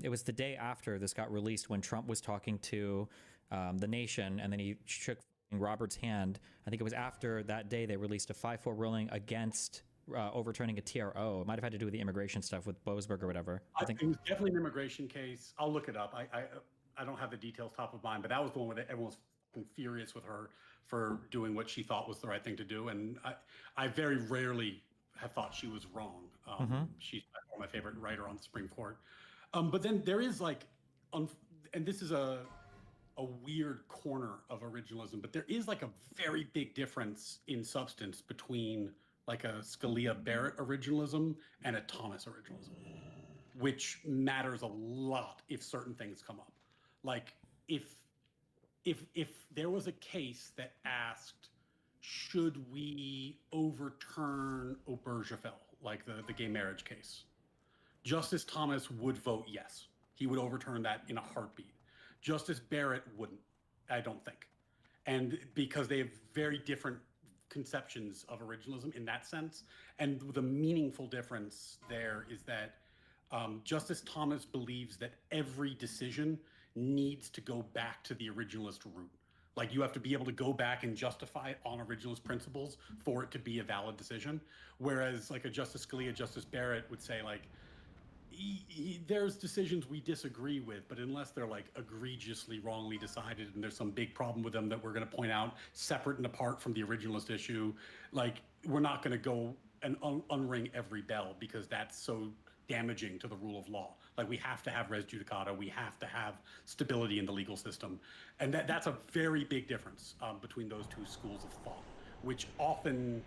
it was the day after this got released, when Trump was talking to the nation, and then he shook Robert's hand. I think it was after that day they released a 5-4 ruling against overturning a TRO. It might have had to do with the immigration stuff with Boasberg or whatever. I think it was definitely an immigration case. I'll look it up. I don't have the details top of mind, but that was the one where everyone was furious with her for doing what she thought was the right thing to do. And I very rarely have thought she was wrong. She's my favorite writer on the Supreme Court. But then there is like, and this is a weird corner of originalism, but there is like a very big difference in substance between like a Scalia-Barrett originalism and a Thomas originalism, which matters a lot if certain things come up. Like if there was a case that asked, should we overturn Obergefell, like the gay marriage case, Justice Thomas would vote yes. He would overturn that in a heartbeat. Justice Barrett wouldn't, I don't think. And because they have very different conceptions of originalism in that sense. And the meaningful difference there is that Justice Thomas believes that every decision needs to go back to the originalist root. Like you have to be able to go back and justify it on originalist principles for it to be a valid decision. Whereas like a Justice Scalia, Justice Barrett would say like, there's decisions we disagree with, but unless they're like egregiously wrongly decided and there's some big problem with them that we're going to point out separate and apart from the originalist issue, like we're not going to go and unring every bell because that's so damaging to the rule of law. Like we have to have res judicata, we have to have stability in the legal system. And that's a very big difference between those two schools of thought, which often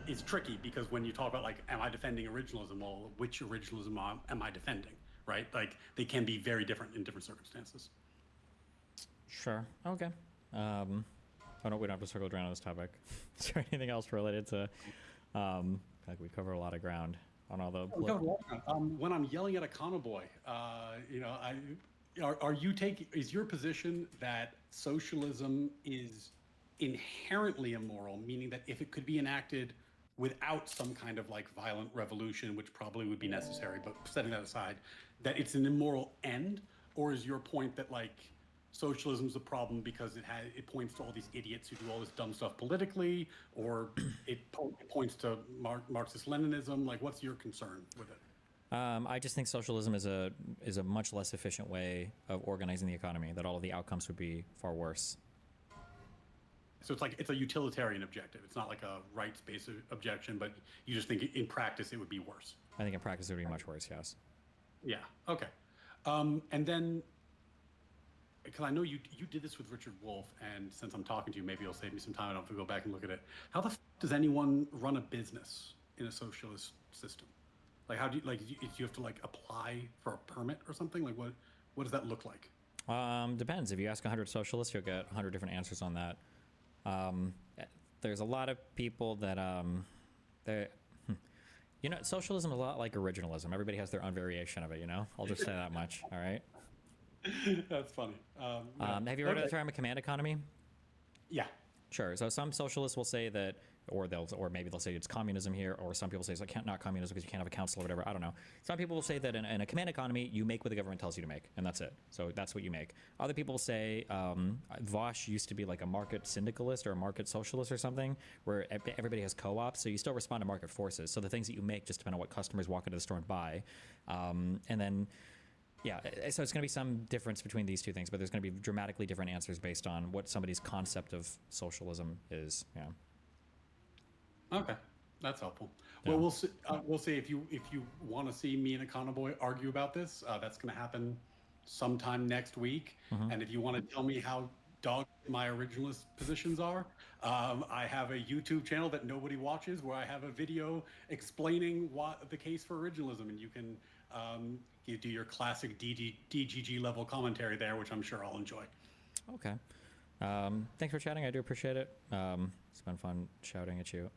is tricky because when you talk about like, am I defending originalism? Well, which originalism am I defending, right? Like they can be very different in different circumstances. Sure. Okay. We don't have to circle around on this topic. Is there anything else related to? Like we cover a lot of ground on all the. When I'm yelling at a convoy, you know, is your position that socialism is inherently immoral, meaning that if it could be enacted without some kind of like violent revolution, which probably would be necessary, but setting that aside, that it's an immoral end? Or is your point that like socialism's a problem because it points to all these idiots who do all this dumb stuff politically, or it points to Marxist-Leninism? Like, what's your concern with it? I just think socialism is a much less efficient way of organizing the economy, that all of the outcomes would be far worse. So it's like it's a utilitarian objective. It's not like a rights-based objection, but you just think in practice it would be worse. I think in practice it would be much worse, yes. Yeah, okay. And then, because I know you did this with Richard Wolff, and since I'm talking to you, maybe you'll save me some time. I don't have to go back and look at it. How the f does anyone run a business in a socialist system? Like, how do you have to like apply for a permit or something? Like, what does that look like? Depends. If you ask 100 socialists, you'll get 100 different answers on that. There's a lot of people that you know, socialism is a lot like originalism. Everybody has their own variation of it, you know? I'll just say that much, all right? That's funny. Have you heard of the term a command economy? Yeah. Sure. So some socialists will say that, or maybe they'll say it's communism here, or some people say it's like not communism because you can't have a council or whatever. I don't know. Some people will say that in a command economy, you make what the government tells you to make, and that's it. So that's what you make. Other people say Vosh used to be like a market syndicalist or a market socialist or something, where everybody has co-ops, so you still respond to market forces. So the things that you make just depend on what customers walk into the store and buy, and then. Yeah, so it's going to be some difference between these two things, but there's going to be dramatically different answers based on what somebody's concept of socialism is. Yeah. Okay, that's helpful. Yeah. Well, we'll see if you want to see me and a convoy argue about this. That's going to happen sometime next week. Mm-hmm. And if you want to tell me how dog my originalist positions are, I have a YouTube channel that nobody watches where I have a video explaining what the case for originalism, and you can. You do your classic DGG level commentary there, which I'm sure I'll enjoy. Okay. Thanks for chatting. I do appreciate it. It's been fun shouting at you.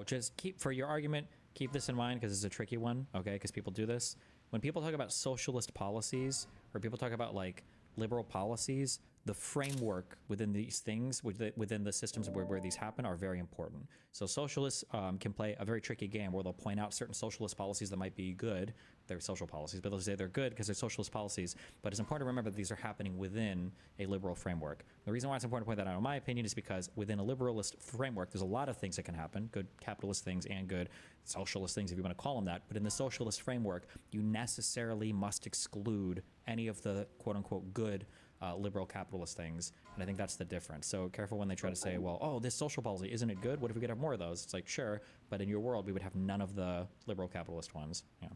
Just for your argument, keep this in mind because it's a tricky one, okay? Because people do this. When people talk about socialist policies or people talk about like liberal policies, the framework within these things, within the systems where these happen, are very important. So socialists can play a very tricky game where they'll point out certain socialist policies that might be good. They're social policies, but they'll say they're good because they're socialist policies. But it's important to remember that these are happening within a liberal framework. The reason why it's important to point that out, in my opinion, is because within a liberalist framework, there's a lot of things that can happen, good capitalist things and good socialist things, if you want to call them that. But in the socialist framework, you necessarily must exclude any of the quote-unquote good liberal capitalist things, and I think that's the difference. So careful when they try to say, well, oh, this social policy, isn't it good? What if we could have more of those? It's like, sure, but in your world, we would have none of the liberal capitalist ones. Yeah.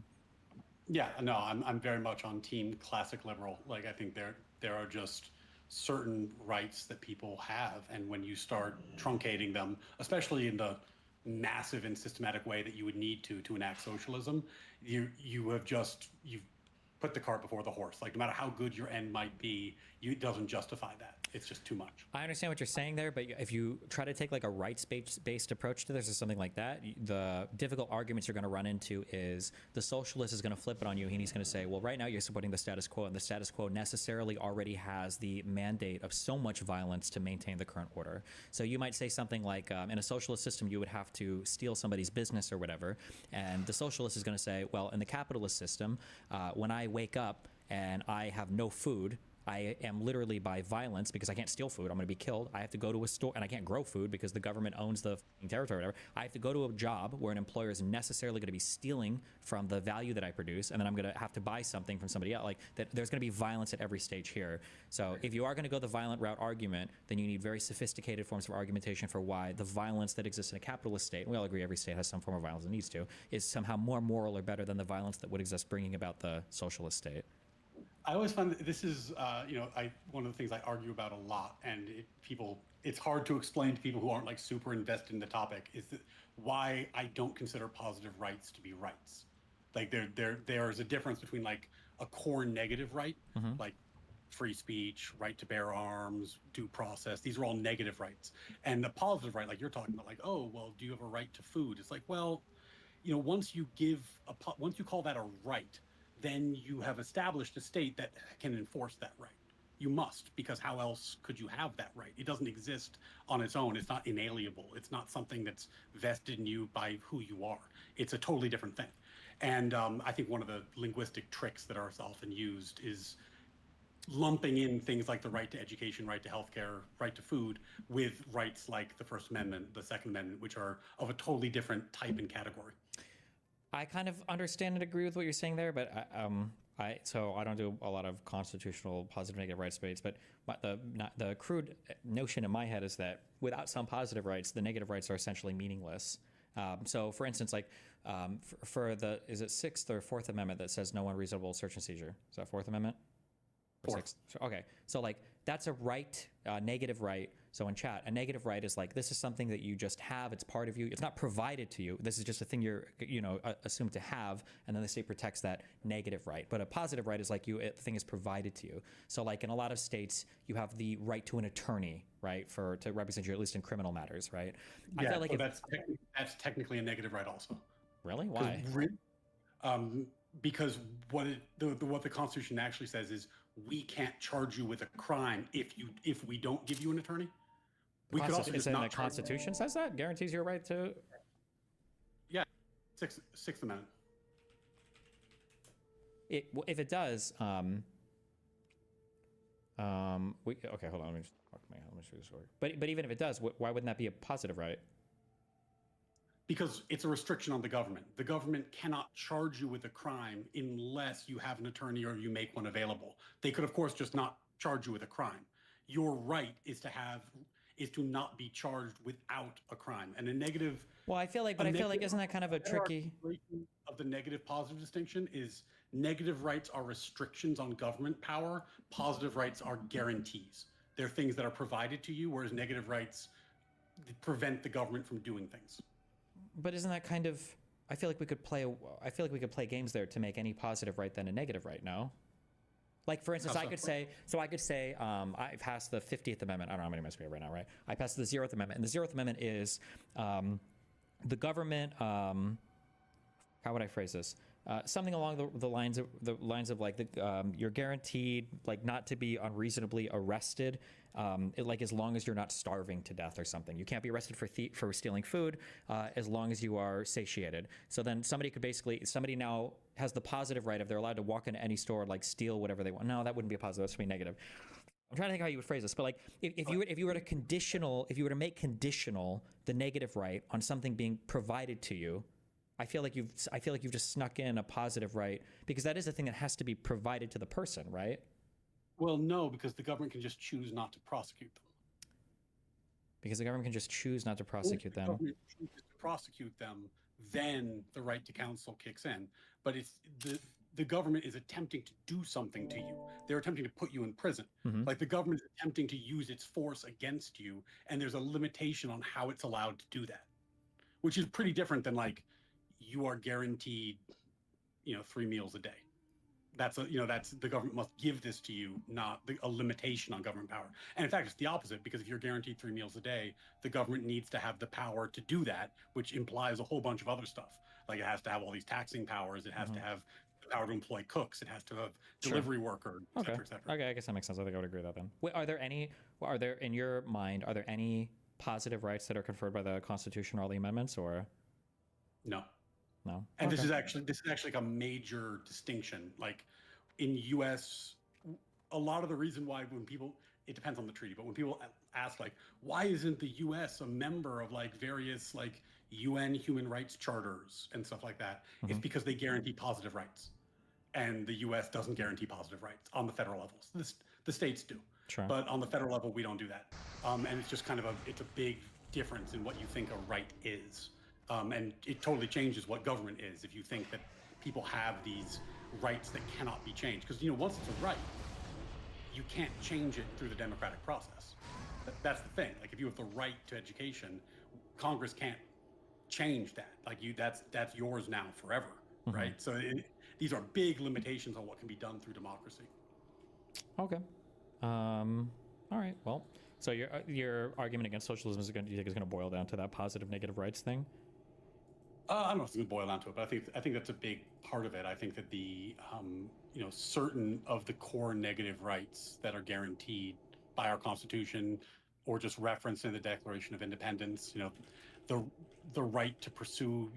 Yeah, no, I'm very much on team classic liberal. Like I think there are just certain rights that people have, and when you start truncating them, especially in the massive and systematic way that you would need to enact socialism, you've put the cart before the horse. Like no matter how good your end might be, it doesn't justify that. It's just too much. I understand what you're saying there, but if you try to take like a rights-based approach to this or something like that, the difficult arguments you're going to run into is the socialist is going to flip it on you, and he's going to say, well, right now you're supporting the status quo, and the status quo necessarily already has the mandate of so much violence to maintain the current order. So you might say something like, in a socialist system, you would have to steal somebody's business or whatever, and the socialist is going to say, well, in the capitalist system, when I wake up and I have no food, I am literally by violence, because I can't steal food, I'm going to be killed. I have to go to a store, and I can't grow food because the government owns the territory or whatever. I have to go to a job where an employer is necessarily going to be stealing from the value that I produce, and then I'm going to have to buy something from somebody else. Like that, there's going to be violence at every stage here. So if you are going to go the violent route argument, then you need very sophisticated forms of argumentation for why the violence that exists in a capitalist state, and we all agree every state has some form of violence it needs to, is somehow more moral or better than the violence that would exist bringing about the socialist state. I always find that this is, one of the things I argue about a lot, and it's hard to explain to people who aren't like super invested in the topic, is that why I don't consider positive rights to be rights. Like there's a difference between like a core negative right, like free speech, right to bear arms, due process. These are all negative rights. And the positive right, like you're talking about, like, oh, well, do you have a right to food? It's like, well, once you call that a right, then you have established a state that can enforce that right. You must, because how else could you have that right? It doesn't exist on its own. It's not inalienable. It's not something that's vested in you by who you are. It's a totally different thing. And I think one of the linguistic tricks that are often used is lumping in things like the right to education, right to healthcare, right to food with rights like the First Amendment, the Second Amendment, which are of a totally different type and category. I kind of understand and agree with what you're saying there, but so I don't do a lot of constitutional positive negative rights debates, but the crude notion in my head is that without some positive rights, the negative rights are essentially meaningless. So for instance, like for the, is it 6th or 4th Amendment that says no unreasonable search and seizure? Is that 4th Amendment? Or 6th? Okay, so like that's a right, negative right. So in chat, a negative right is like, this is something that you just have, it's part of you, it's not provided to you, this is just a thing you're, assumed to have, and then the state protects that negative right. But a positive right is like the thing is provided to you. So like in a lot of states, you have the right to an attorney, right, to represent you, at least in criminal matters, right? Yeah, I feel like that's technically a negative right also. Really? Why? Because what the Constitution actually says is we can't charge you with a crime if we don't give you an attorney. We could also just not. The Constitution says that guarantees your right to. Yeah, Sixth Amendment. If it does, okay, hold on. Let me just talk to my. Let me show you the story. But even if it does, why wouldn't that be a positive right? Because it's a restriction on the government. The government cannot charge you with a crime unless you have an attorney or you make one available. They could, of course, just not charge you with a crime. Your right is to not be charged without a crime. And a negative. Well, I feel like isn't that kind of a tricky? Of the negative positive distinction is negative rights are restrictions on government power. Positive rights are guarantees. They're things that are provided to you, whereas negative rights prevent the government from doing things. But isn't that kind of? I feel like we could play games there to make any positive right then a negative right. No. Like for instance, I could say I passed the 50th Amendment. I don't know how many amendments we have right now, right? I passed the 0th Amendment, and the 0th Amendment is the government. How would I phrase this? Something along the lines of like you're guaranteed like not to be unreasonably arrested, like as long as you're not starving to death or something. You can't be arrested for stealing food as long as you are satiated. So then somebody now has the positive right of they're allowed to walk into any store, like steal whatever they want. No, that wouldn't be a positive. That should be negative. I'm trying to think how you would phrase this, but like if you were to make conditional the negative right on something being provided to you, I feel like you've just snuck in a positive right, because that is a thing that has to be provided to the person, right? Well, no, because the government can just choose not to prosecute them. Because the government can just choose not to prosecute them. If the government chooses to prosecute them, then the right to counsel kicks in. But the government is attempting to do something to you. They're attempting to put you in prison. Mhm. Like the government is attempting to use its force against you, and there's a limitation on how it's allowed to do that, which is pretty different than like you are guaranteed, 3 meals a day. That's the government must give this to you, not a limitation on government power. And in fact, it's the opposite, because if you're guaranteed 3 meals a day, the government needs to have the power to do that, which implies a whole bunch of other stuff. Like it has to have all these taxing powers. It has to have the power to employ cooks. It has to have delivery worker, et cetera, et cetera. Okay, I guess that makes sense. I think I would agree with that then. Wait, in your mind, are there any positive rights that are conferred by the Constitution or all the amendments, or? No. No. And Okay. this is actually like a major distinction. Like in U.S., a lot of the reason why it depends on the treaty, but when people ask like, why isn't the U.S. a member of like various like UN human rights charters and stuff like that, it's because they guarantee positive rights, and the U.S. doesn't guarantee positive rights on the federal levels. The states do, Sure. but on the federal level we don't do that. And it's just kind of it's a big difference in what you think a right is. And it totally changes what government is if you think that people have these rights that cannot be changed. Because, once it's a right, you can't change it through the democratic process. That's the thing. Like, if you have the right to education, Congress can't change that. Like, that's yours now forever, right? So these are big limitations on what can be done through democracy. Okay. All right. Well, so your argument against socialism is going to boil down to that positive negative rights thing? I don't know if it's going to boil down to it, but I think that's a big part of it. I think that the certain of the core negative rights that are guaranteed by our Constitution, or just referenced in the Declaration of Independence, the right to pursue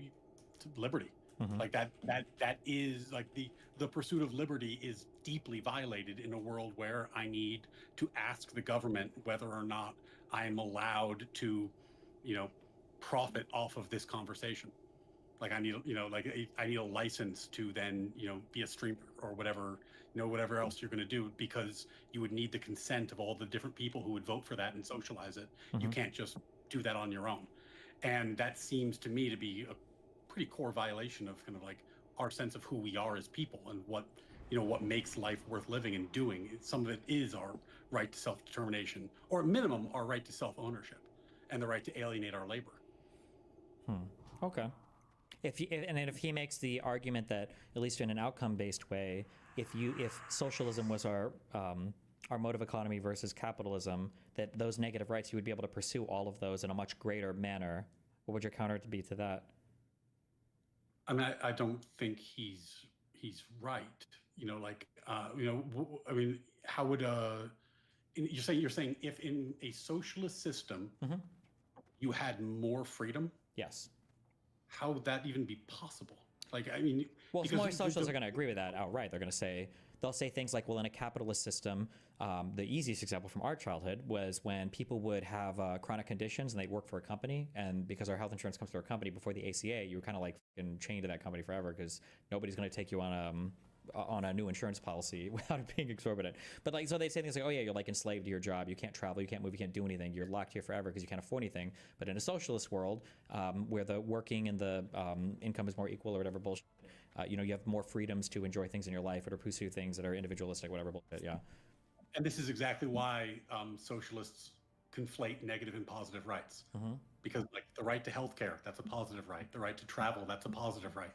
liberty, like that is like the pursuit of liberty is deeply violated in a world where I need to ask the government whether or not I am allowed to, profit off of this conversation. Like I need a license to then, be a streamer or whatever, whatever else you're going to do, because you would need the consent of all the different people who would vote for that and socialize it. You can't just do that on your own. And that seems to me to be a pretty core violation of kind of like our sense of who we are as people and what makes life worth living and doing. Some of it is our right to self-determination, or at minimum, our right to self-ownership and the right to alienate our labor. Okay. If he makes the argument that, at least in an outcome-based way, if socialism was our mode of economy versus capitalism, that those negative rights, you would be able to pursue all of those in a much greater manner, what would your counter be to that? I mean, I don't think he's right. I mean, how would you're saying if in a socialist system you had more freedom? Yes. How would that even be possible? Like, I mean, well, most socialists are going to agree with that outright. They'll say things like, well, in a capitalist system, the easiest example from our childhood was when people would have chronic conditions and they'd work for a company, and because our health insurance comes through a company, before the ACA, you were kind of like chained to that company forever, because nobody's going to take you on a new insurance policy without it being exorbitant. But like, so they say things like, oh yeah, you're like enslaved to your job. You can't travel, you can't move, you can't do anything. You're locked here forever because you can't afford anything. But in a socialist world, where the working and the income is more equal or whatever bullshit, you have more freedoms to enjoy things in your life or to pursue things that are individualistic, whatever bullshit, yeah. And this is exactly why socialists conflate negative and positive rights. Because like the right to healthcare, that's a positive right. The right to travel, that's a positive right.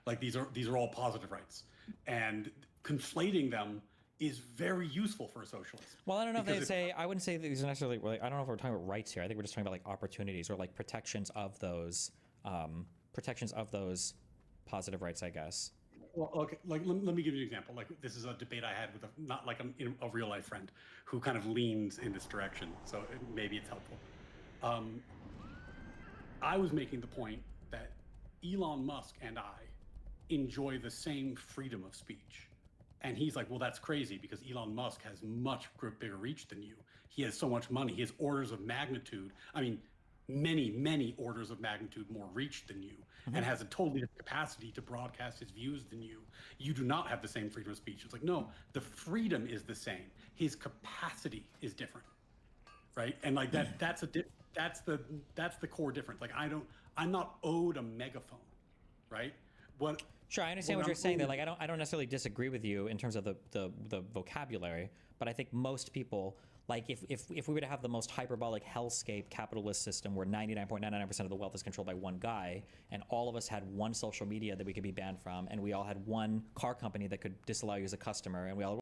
Like these are all positive rights. And conflating them is very useful for a socialist. Well, I don't know if they'd say, I wouldn't say that these are necessarily, I don't know if we're talking about rights here. I think we're just talking about like opportunities or like protections of those positive rights, I guess. Well, okay, like let me give you an example. Like this is a debate I had with not like a real life friend who kind of leans in this direction. So maybe it's helpful. I was making the point that Elon Musk and I enjoy the same freedom of speech. And he's like, well, that's crazy because Elon Musk has much bigger reach than you. He has so much money. He has orders of magnitude. I mean, many, many orders of magnitude more reach than you, and has a totally different capacity to broadcast his views than you. You do not have the same freedom of speech. It's like, no, the freedom is the same. His capacity is different, right? And like that's the core difference. Like I'm not owed a megaphone, right? Sure, I understand what you're saying there. Like, I don't necessarily disagree with you in terms of the vocabulary, but I think most people, like, if we were to have the most hyperbolic hellscape capitalist system where 99.99% of the wealth is controlled by one guy, and all of us had one social media that we could be banned from, and we all had one car company that could disallow you as a customer, and we all